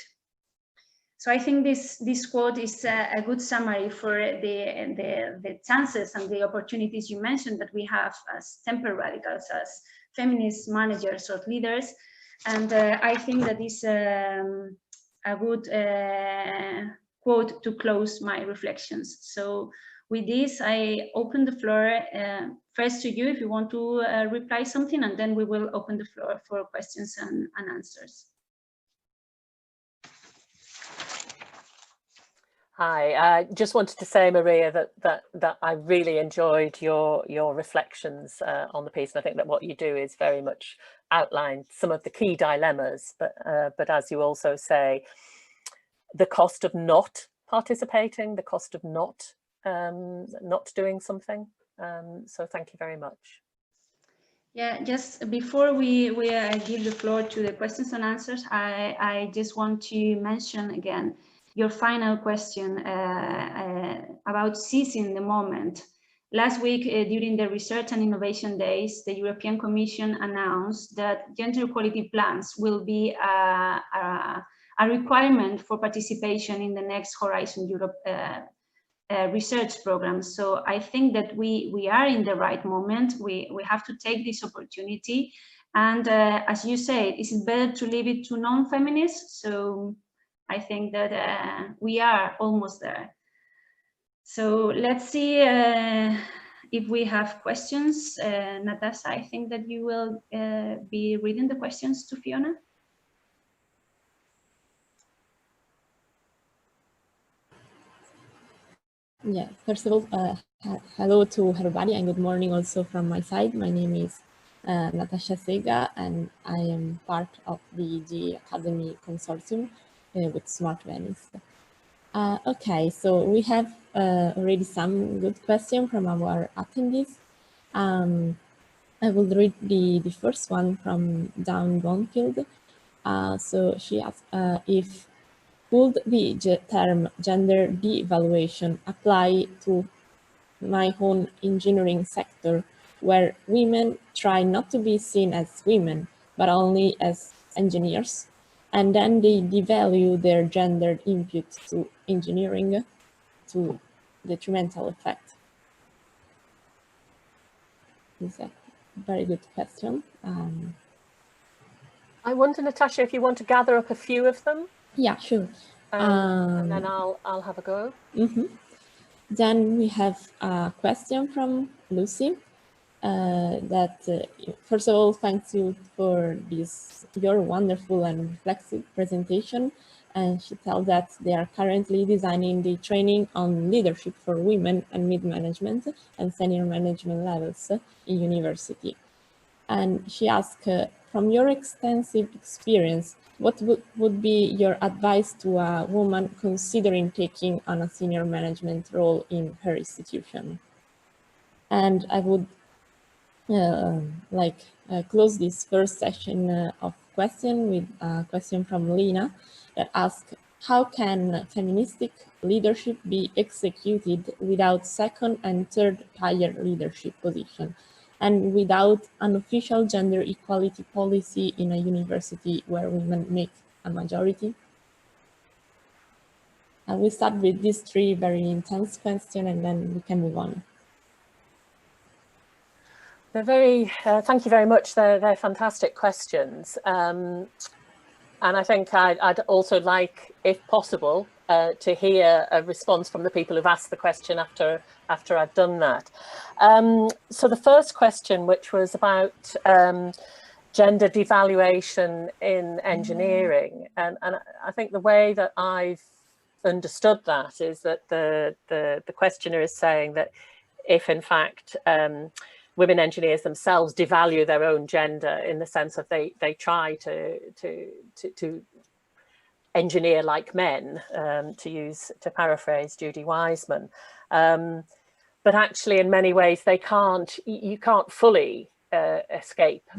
So I think this quote is a good summary for the chances and the opportunities you mentioned that we have as temper radicals, as feminist managers or leaders. And I think that is a good quote to close my reflections. So with this, I open the floor first to you if you want to reply something, and then we will open the floor for questions and answers. Hi, I just wanted to say, Maria, that I really enjoyed your reflections on the piece, and I think that what you do is very much outline some of the key dilemmas, but as you also say, the cost of not participating, the cost of not doing something. So thank you very much. Yeah, just before we give the floor to the questions and answers, I just want to mention again your final question about seizing the moment. Last week, during the Research and Innovation Days, the European Commission announced that gender equality plans will be a requirement for participation in the next Horizon Europe research programs. So I think that we are in the right moment. We have to take this opportunity. And as you said, is it better to leave it to non-feminists? So I think that we are almost there. So let's see if we have questions. Natasha, I think that you will be reading the questions to Fiona. Yeah, first of all, hello to everybody and good morning also from my side. My name is Natasha Sega and I am part of the G Academy Consortium with Smart Venice. Okay, so we have already some good questions from our attendees. I will read the first one from Dawn Bonfield. So she asked if would the term gender devaluation apply to my own engineering sector, where women try not to be seen as women, but only as engineers, and then they devalue their gendered input to engineering to detrimental effect? It's a very good question. I wonder, Natasha, if you want to gather up a few of them. Yeah, sure. And then I'll have a go. Then we have a question from Lucy. First of all, thanks you for your wonderful and reflexive presentation. And she tells that they are currently designing the training on leadership for women and mid-management and senior management levels in university. And she asked, from your extensive experience, what would be your advice to a woman considering taking on a senior management role in her institution? And I would close this first session of question with a question from Lena that asks, how can feministic leadership be executed without second and third tier leadership position and without an official gender equality policy in a university where women make a majority? I will start with these three very intense questions and then we can move on. They're very, thank you very much. They're fantastic questions. And I think I'd also like, if possible, to hear a response from the people who've asked the question after I've done that. So the first question, which was about gender devaluation in engineering, and I think the way that I've understood that is that the questioner is saying that if in fact women engineers themselves devalue their own gender in the sense that they try to engineer like men, to paraphrase Judy Wiseman, but actually in many ways you can't fully escape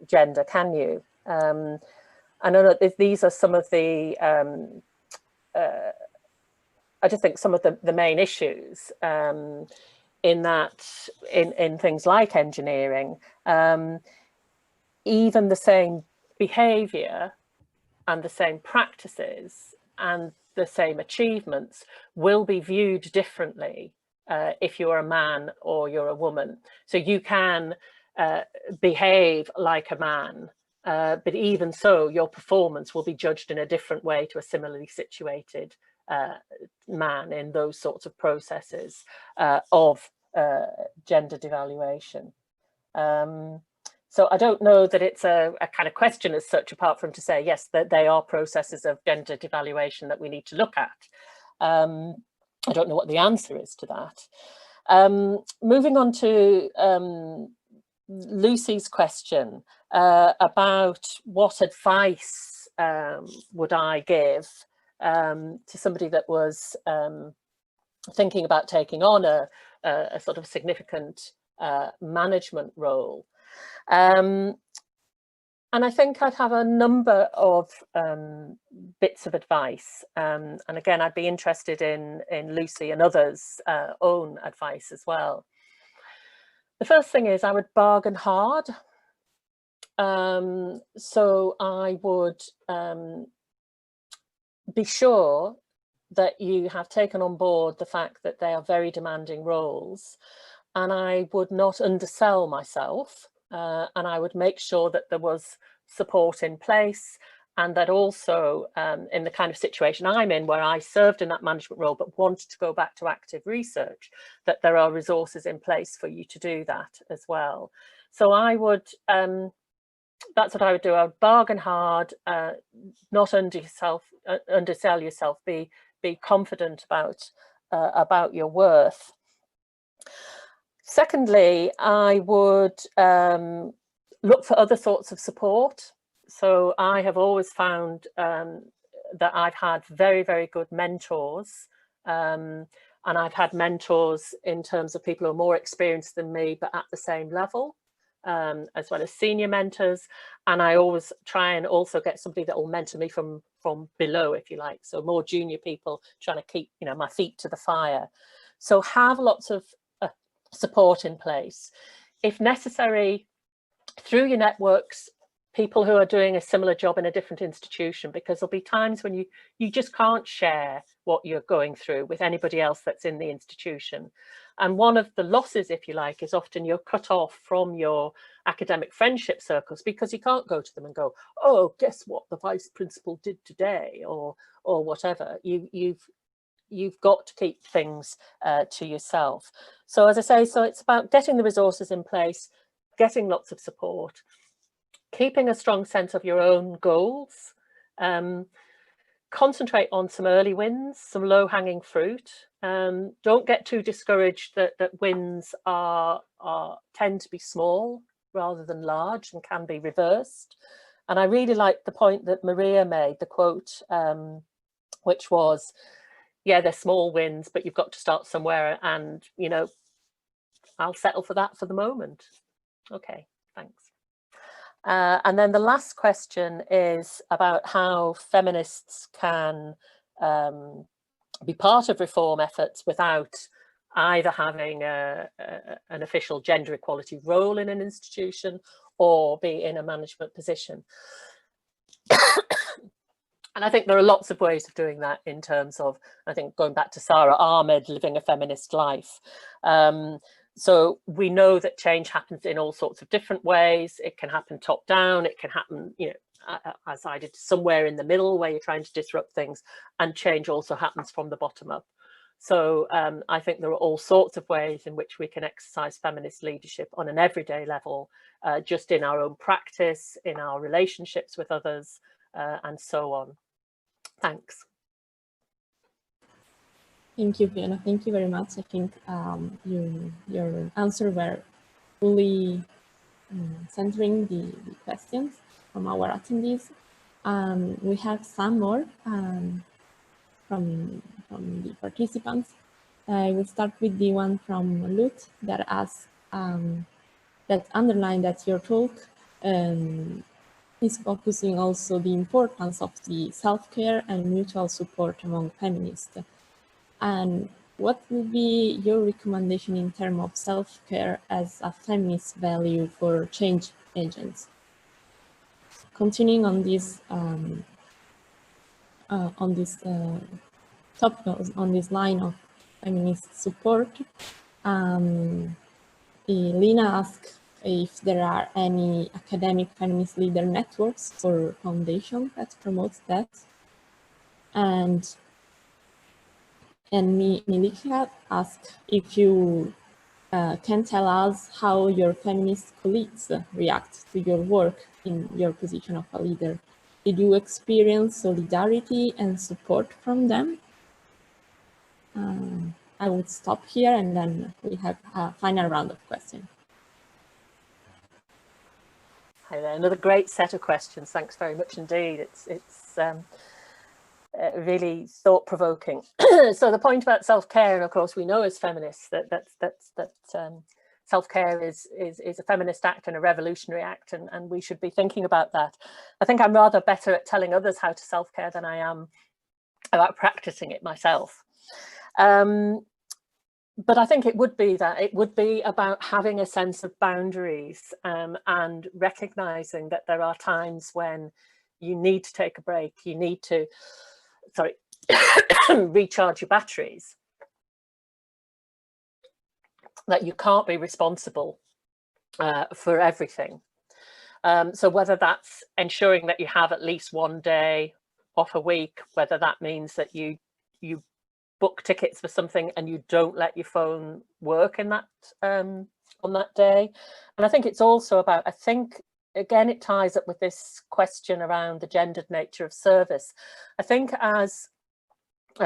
gender, can you? I know that these are some of the I just think some of the main issues in things like engineering, even the same behavior and the same practices and the same achievements will be viewed differently if you're a man or you're a woman. So you can behave like a man, but even so, your performance will be judged in a different way to a similarly situated man in those sorts of processes of gender devaluation. So I don't know that it's a kind of question as such, apart from to say, yes, that they are processes of gender devaluation that we need to look at. I don't know what the answer is to that. Moving on to Lucy's question about what advice would I give to somebody that was thinking about taking on a sort of significant management role. And I think I'd have a number of bits of advice. And again, I'd be interested in Lucy and others' own advice as well. The first thing is I would bargain hard. So I would be sure that you have taken on board the fact that they are very demanding roles, and I would not undersell myself, and I would make sure that there was support in place, and that also in the kind of situation I'm in, where I served in that management role but wanted to go back to active research, that there are resources in place for you to do that as well. So I would, that's what I would do. I would bargain hard, not undersell yourself, be confident about your worth. Secondly, I would look for other sorts of support. So I have always found that I've had very, very good mentors, and I've had mentors in terms of people who are more experienced than me, but at the same level, as well as senior mentors. And I always try and also get somebody that will mentor me from below, if you like. So more junior people, trying to keep, you know, my feet to the fire. So have lots of support in place. If necessary, through your networks, people who are doing a similar job in a different institution, because there'll be times when you just can't share what you're going through with anybody else that's in the institution. And one of the losses, if you like, is often you're cut off from your academic friendship circles, because you can't go to them and go, oh, guess what the vice principal did today, or whatever. You've got to keep things to yourself. So as I say, so it's about getting the resources in place, getting lots of support, keeping a strong sense of your own goals, concentrate on some early wins, some low-hanging fruit. Don't get too discouraged that wins tend to be small rather than large and can be reversed. And I really like the point that Maria made, the quote, which was, yeah, they're small wins, but you've got to start somewhere, and, you know, I'll settle for that for the moment. Okay, thanks. And then the last question is about how feminists can be part of reform efforts without either having an official gender equality role in an institution or be in a management position. And I think there are lots of ways of doing that, in terms of, I think, going back to Sarah Ahmed, living a feminist life. So we know that change happens in all sorts of different ways. It can happen top down. It can happen, you know, as I did, somewhere in the middle where you're trying to disrupt things, and change also happens from the bottom up. So I think there are all sorts of ways in which we can exercise feminist leadership on an everyday level, just in our own practice, in our relationships with others, and so on. Thanks. Thank you, Fiona. Thank you very much. I think your answers were fully centering the questions from our attendees. We have some more from the participants. I will start with the one from Lut that asks, that underlined that your talk is focusing also the importance of the self-care and mutual support among feminists. And what would be your recommendation in terms of self-care as a feminist value for change agents? Continuing on this topic, on this line of feminist support, Lina asked if there are any academic feminist leader networks or foundations that promote that. And Milika asked if you can tell us how your feminist colleagues react to your work in your position of a leader. Did you experience solidarity and support from them? I would stop here, and then we have a final round of questions. Hi there, another great set of questions. Thanks very much indeed. It's really thought-provoking. So the point about self-care, and of course we know as feminists that self-care is a feminist act and a revolutionary act, and we should be thinking about that. I think I'm rather better at telling others how to self-care than I am about practicing it myself. But I think it would be about having a sense of boundaries, and recognizing that there are times when you need to take a break, you need to, sorry, recharge your batteries, that you can't be responsible for everything. So whether that's ensuring that you have at least one day off a week, whether that means that you book tickets for something and you don't let your phone work in that on that day. And I think it's also about, I think, again, it ties up with this question around the gendered nature of service. I think as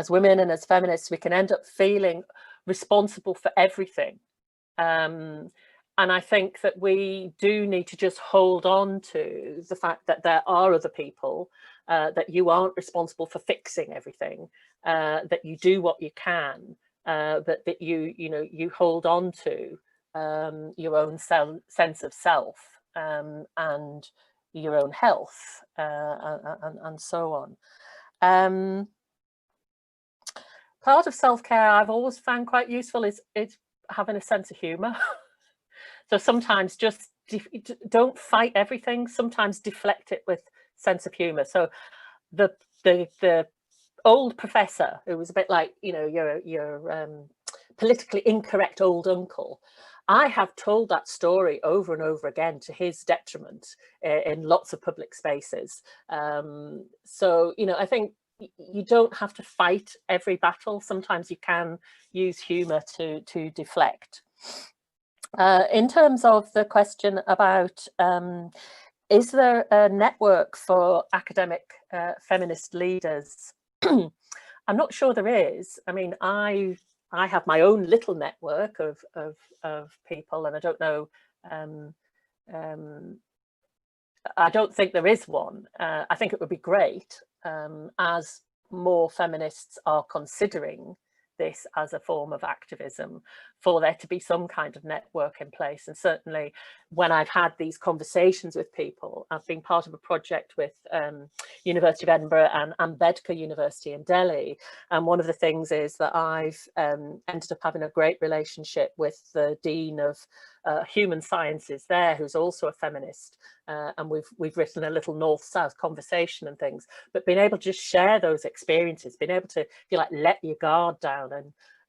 women and as feminists, we can end up feeling responsible for everything. And I think that we do need to just hold on to the fact that there are other people, that you aren't responsible for fixing everything, that you do what you can, but that you hold on to your own sense of self and your own health and so on. Part of self-care I've always found quite useful is having a sense of humour. So sometimes just don't fight everything. Sometimes deflect it with sense of humour. So the old professor who was a bit like, your politically incorrect old uncle, I have told that story over and over again to his detriment in lots of public spaces. So, I think you don't have to fight every battle. Sometimes you can use humour to deflect. In terms of the question about is there a network for academic feminist leaders? I'm not sure there is. I mean, I have my own little network of people, and I don't know. I don't think there is one. I think it would be great as more feminists are considering this as a form of activism, for there to be some kind of network in place. And certainly when I've had these conversations with people, I've been part of a project with University of Edinburgh and Ambedkar University in Delhi. And one of the things is that I've ended up having a great relationship with the Dean of Human Sciences there, who's also a feminist. And we've written a little north-south conversation and things, but being able to just share those experiences, being able to feel like let your guard down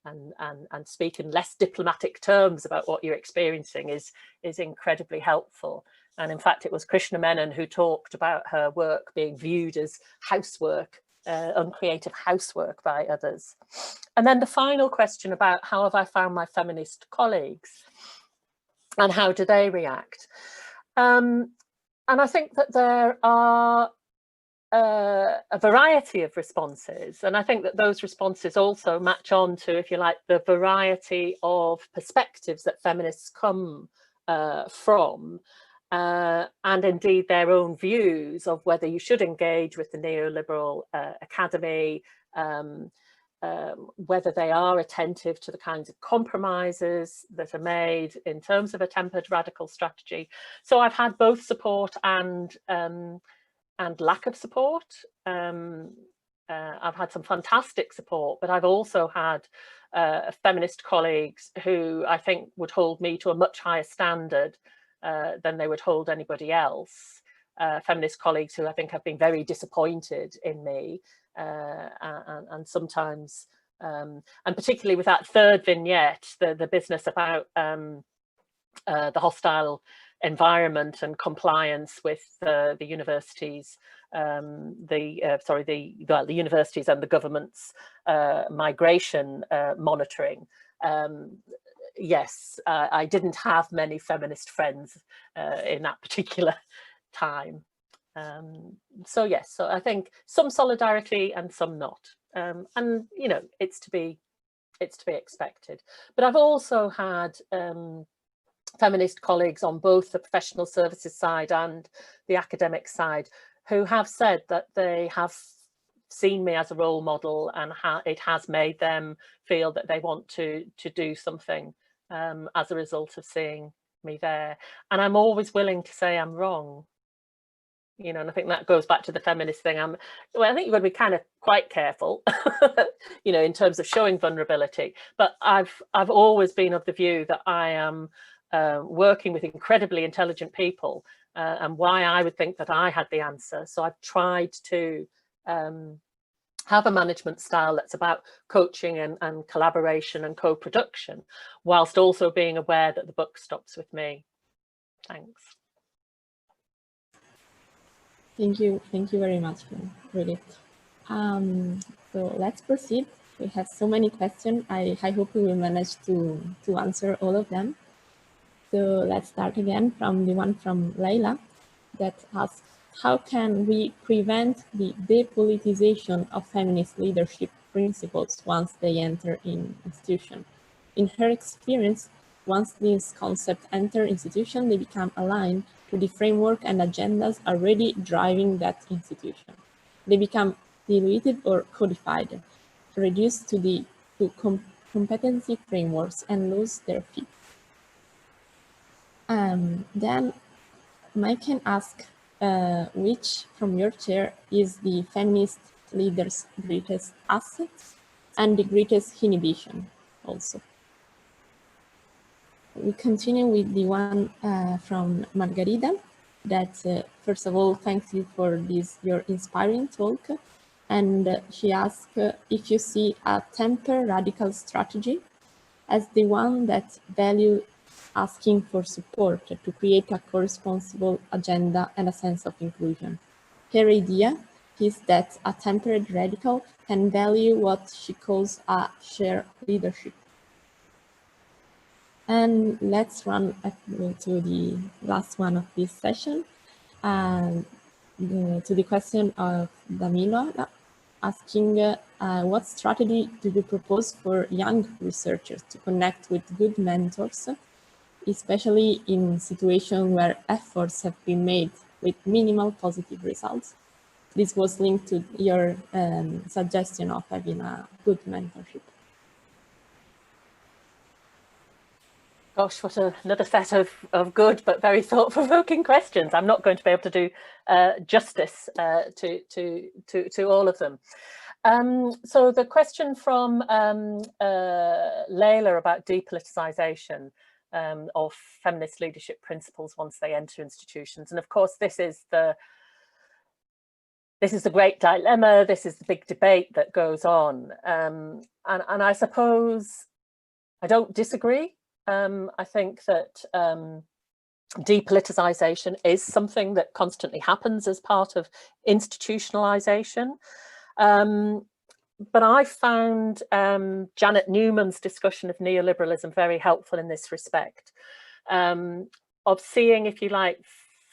and speak in less diplomatic terms about what you're experiencing is incredibly helpful. And in fact, it was Krishna Menon who talked about her work being viewed as housework, uncreative housework by others. And then the final question about how have I found my feminist colleagues and how do they react? And I think that there are a variety of responses, and I think that those responses also match on to, if you like, the variety of perspectives that feminists come from, and indeed their own views of whether you should engage with the neoliberal academy, whether they are attentive to the kinds of compromises that are made in terms of a tempered radical strategy. So I've had both support and lack of support. I've had some fantastic support, but I've also had feminist colleagues who I think would hold me to a much higher standard than they would hold anybody else. Feminist colleagues who I think have been very disappointed in me. And sometimes, and particularly with that third vignette, the business about the hostile environment and compliance with the universities, the universities and the government's migration monitoring. Yes, I didn't have many feminist friends in that particular time. So yes, so I think some solidarity and some not, and it's to be expected. But I've also had feminist colleagues on both the professional services side and the academic side who have said that they have seen me as a role model, and it has made them feel that they want to do something as a result of seeing me there. And I'm always willing to say I'm wrong. And I think that goes back to the feminist thing. I think you've got to be kind of quite careful, in terms of showing vulnerability. But I've always been of the view that I am working with incredibly intelligent people, and why I would think that I had the answer. So I've tried to have a management style that's about coaching and collaboration and co-production, whilst also being aware that the buck stops with me. Thanks. Thank you very much, really. So let's proceed. We have so many questions. I hope we will manage to answer all of them. So let's start again from the one from Leila that asks, how can we prevent the depoliticization of feminist leadership principles once they enter in institution? In her experience, once these concepts enter institution, they become aligned to the framework and agendas already driving that institution. They become diluted or codified, reduced to competency frameworks and lose their fit. Then Mike can ask, which from your chair is the feminist leader's greatest asset and the greatest inhibition also? We continue with the one from Margarida that, first of all, thanks you for this, your inspiring talk. And she asked if you see a temper radical strategy as the one that value asking for support to create a co-responsible agenda and a sense of inclusion. Her idea is that a temperate radical can value what she calls a shared leadership. And let's run to the last one of this session, to the question of Danilo, asking what strategy do you propose for young researchers to connect with good mentors, especially in situations where efforts have been made with minimal positive results? This was linked to your suggestion of having a good mentorship. Gosh, what another set of good but very thought-provoking questions. I'm not going to be able to do justice to all of them. So the question from Leila about depoliticization of feminist leadership principles once they enter institutions, and of course this is the great dilemma. This is the big debate that goes on, and I suppose I don't disagree. I think that depoliticization is something that constantly happens as part of institutionalization. But I found Janet Newman's discussion of neoliberalism very helpful in this respect, of seeing, if you like,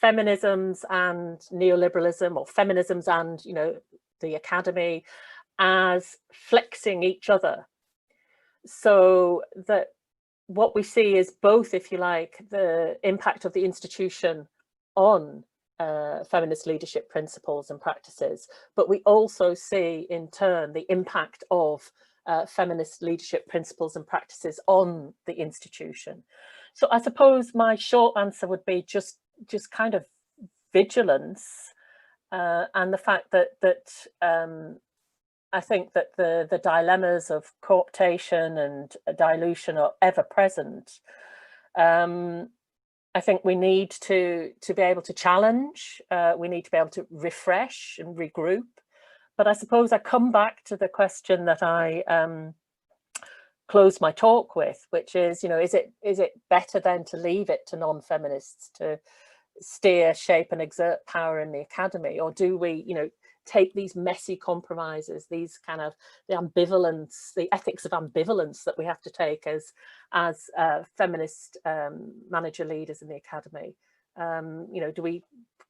feminisms and neoliberalism, or feminisms and, you know, the academy, as flexing each other, so that what we see is both, if you like, the impact of the institution on feminist leadership principles and practices, but we also see in turn the impact of feminist leadership principles and practices on the institution. So I suppose my short answer would be just kind of vigilance, and the fact that I think that the dilemmas of cooptation and dilution are ever present. I think we need to be able to challenge, we need to be able to refresh and regroup. But I suppose I come back to the question that I close my talk with, which is, you know, is it better then to leave it to non-feminists to steer, shape and exert power in the academy, or do we, you know, take these messy compromises, these kind of the ambivalence, the ethics of ambivalence that we have to take as feminist manager leaders in the academy? You know, do we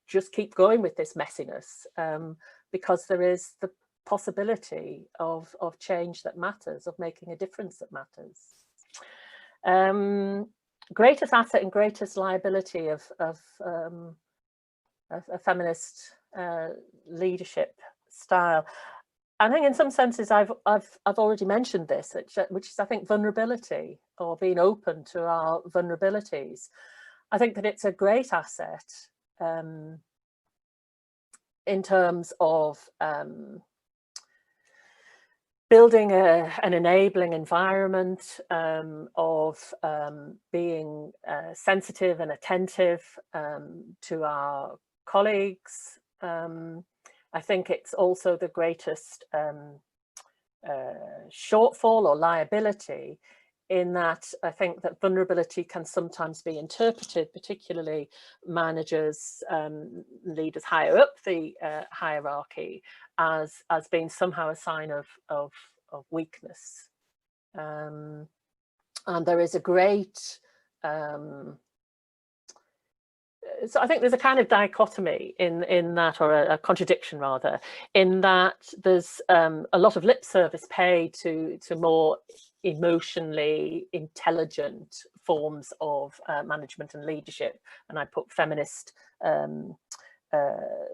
just keep going with this messiness because there is the possibility of change that matters, of making a difference that matters? Greatest asset and greatest liability of a feminist leadership style. I think in some senses I've already mentioned this, which is, I think, vulnerability, or being open to our vulnerabilities. I think that it's a great asset in terms of building an enabling environment, of being sensitive and attentive to our colleagues, I think it's also the greatest shortfall or liability, in that I think that vulnerability can sometimes be interpreted, particularly managers, leaders higher up the hierarchy, as being somehow a sign of weakness. And there is a great, so I think there's a kind of dichotomy in that, or a contradiction rather, in that there's a lot of lip service paid to more emotionally intelligent forms of management and leadership, and I put feminist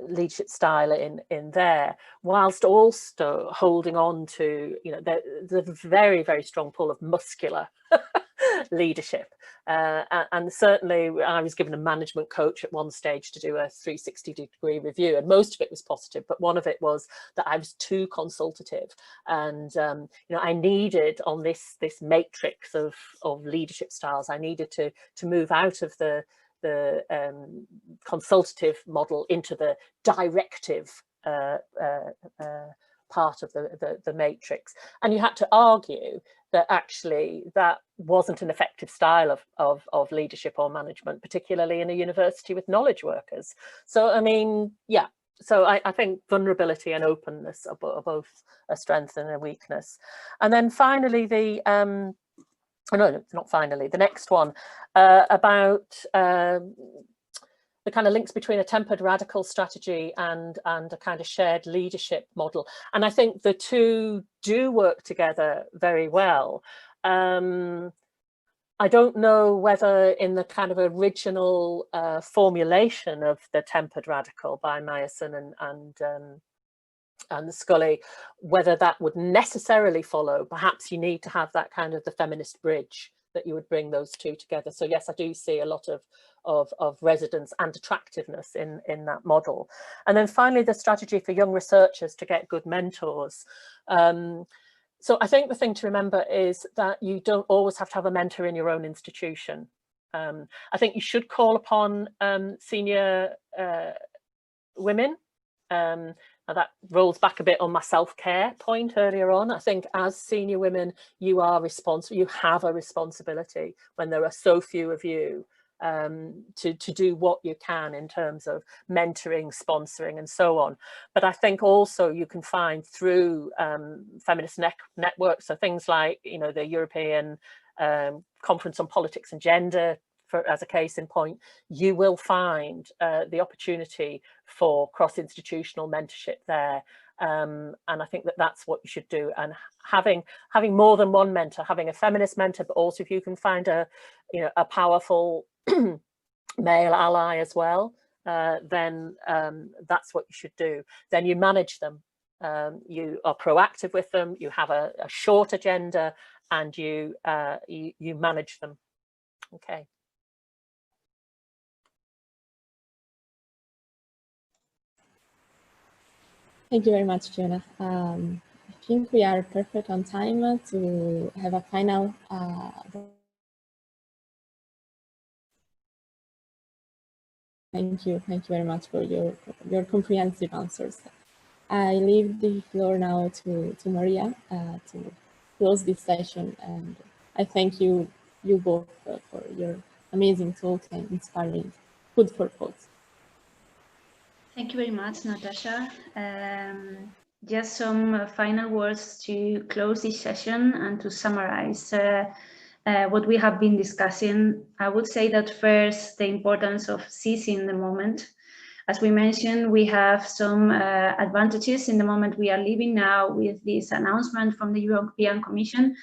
leadership style in there, whilst also holding on to, you know, the very, very strong pull of muscular leadership. And certainly I was given a management coach at one stage to do a 360-degree review, and most of it was positive, but one of it was that I was too consultative, and you know, I needed, on this matrix of leadership styles, I needed to move out of the consultative model into the directive part of the matrix. And you had to argue that actually that wasn't an effective style of leadership or management, particularly in a university with knowledge workers. So, I mean, yeah, so I think vulnerability and openness are both a strength and a weakness. And then finally, the no, not finally, the next one about the kind of links between a tempered radical strategy and a kind of shared leadership model. And I think the two do work together very well. I don't know whether in the kind of original formulation of the tempered radical by Meyerson and Scully, whether that would necessarily follow. Perhaps you need to have that kind of the feminist bridge, that you would bring those two together. So yes, I do see a lot of resonance and attractiveness in that model. And then finally, the strategy for young researchers to get good mentors. So I think the thing to remember is that you don't always have to have a mentor in your own institution. I think you should call upon senior women. Now that rolls back a bit on my self-care point earlier on. I think as senior women, you are responsible, you have a responsibility when there are so few of you to do what you can in terms of mentoring, sponsoring and so on. But I think also you can find through feminist networks, so things like, you know, the European Conference on Politics and Gender, as a case in point, you will find the opportunity for cross-institutional mentorship there. And I think that that's what you should do. And having more than one mentor, having a feminist mentor, but also if you can find a powerful male ally as well, then that's what you should do. Then you manage them. You are proactive with them. You have a short agenda, and you manage them. Okay. Thank you very much, Fiona. I think we are perfect on time to have a final Thank you very much for your comprehensive answers. I leave the floor now to Maria to close this session, and I thank you both for your amazing talk and inspiring food for thought. Thank you very much, Natasha. Just some final words to close this session and to summarize what we have been discussing. I would say that first, the importance of seizing the moment. As we mentioned, we have some advantages in the moment we are living now with this announcement from the European Commission,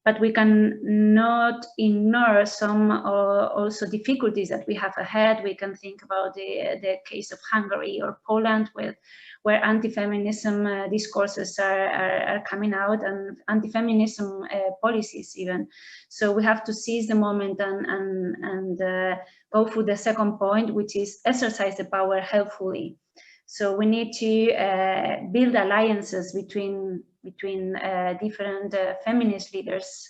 but we can not ignore some also difficulties that we have ahead. We can think about the case of Hungary or Poland, where anti-feminism discourses are coming out, and anti-feminism policies even. So we have to seize the moment and go through the second point, which is exercise the power helpfully. So we need to build alliances between different feminist leaders,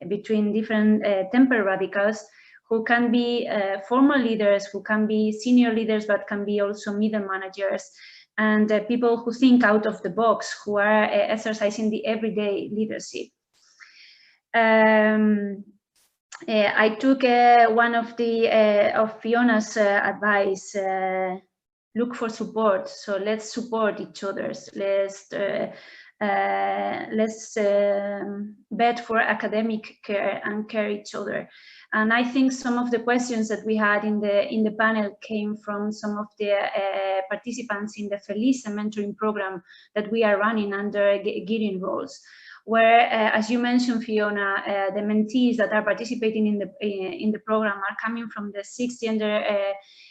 between different temper radicals, who can be formal leaders, who can be senior leaders, but can be also middle managers, and people who think out of the box, who are exercising the everyday leadership. I took one of Fiona's advice. Look for support. So let's support each other. Let's bet for academic care and care each other. And I think some of the questions that we had in the panel came from some of the participants in the Feminist mentoring program that we are running under Gearing Roles, where, as you mentioned, Fiona, the mentees that are participating in the program are coming from the 6 gender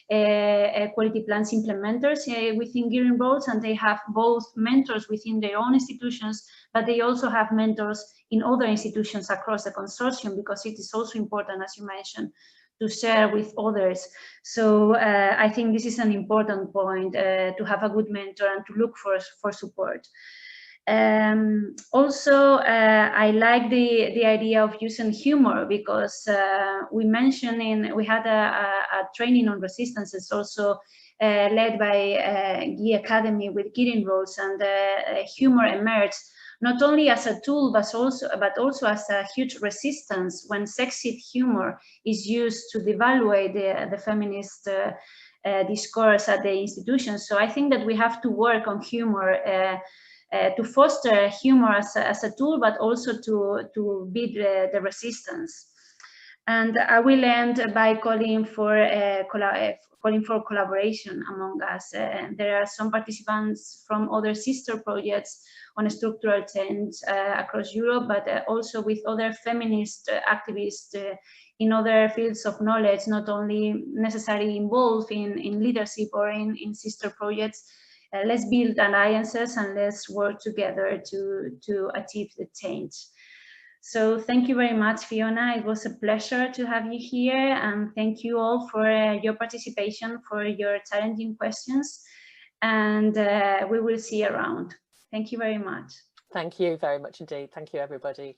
equality plans implementers within Gearing Roles, and they have both mentors within their own institutions, but they also have mentors in other institutions across the consortium, because it is also important, as you mentioned, to share with others. So I think this is an important point, to have a good mentor and to look for support. Also, I like the idea of using humor, because we had a training on resistances also led by GE Academy with Gearing Roles, and humor emerged not only as a tool, but also as a huge resistance when sexist humor is used to devaluate the feminist discourse at the institutions. So I think that we have to work on humor to foster humor as a tool, but also to beat the resistance. And I will end by calling for collaboration among us. There are some participants from other sister projects on structural change across Europe, but also with other feminist activists in other fields of knowledge, not only necessarily involved in leadership or in sister projects. Let's build alliances and let's work together to achieve the change. So thank you very much, Fiona. It was a pleasure to have you here, and thank you all for your participation, for your challenging questions, and we will see you around. Thank you very much. Thank you very much indeed. Thank you, everybody.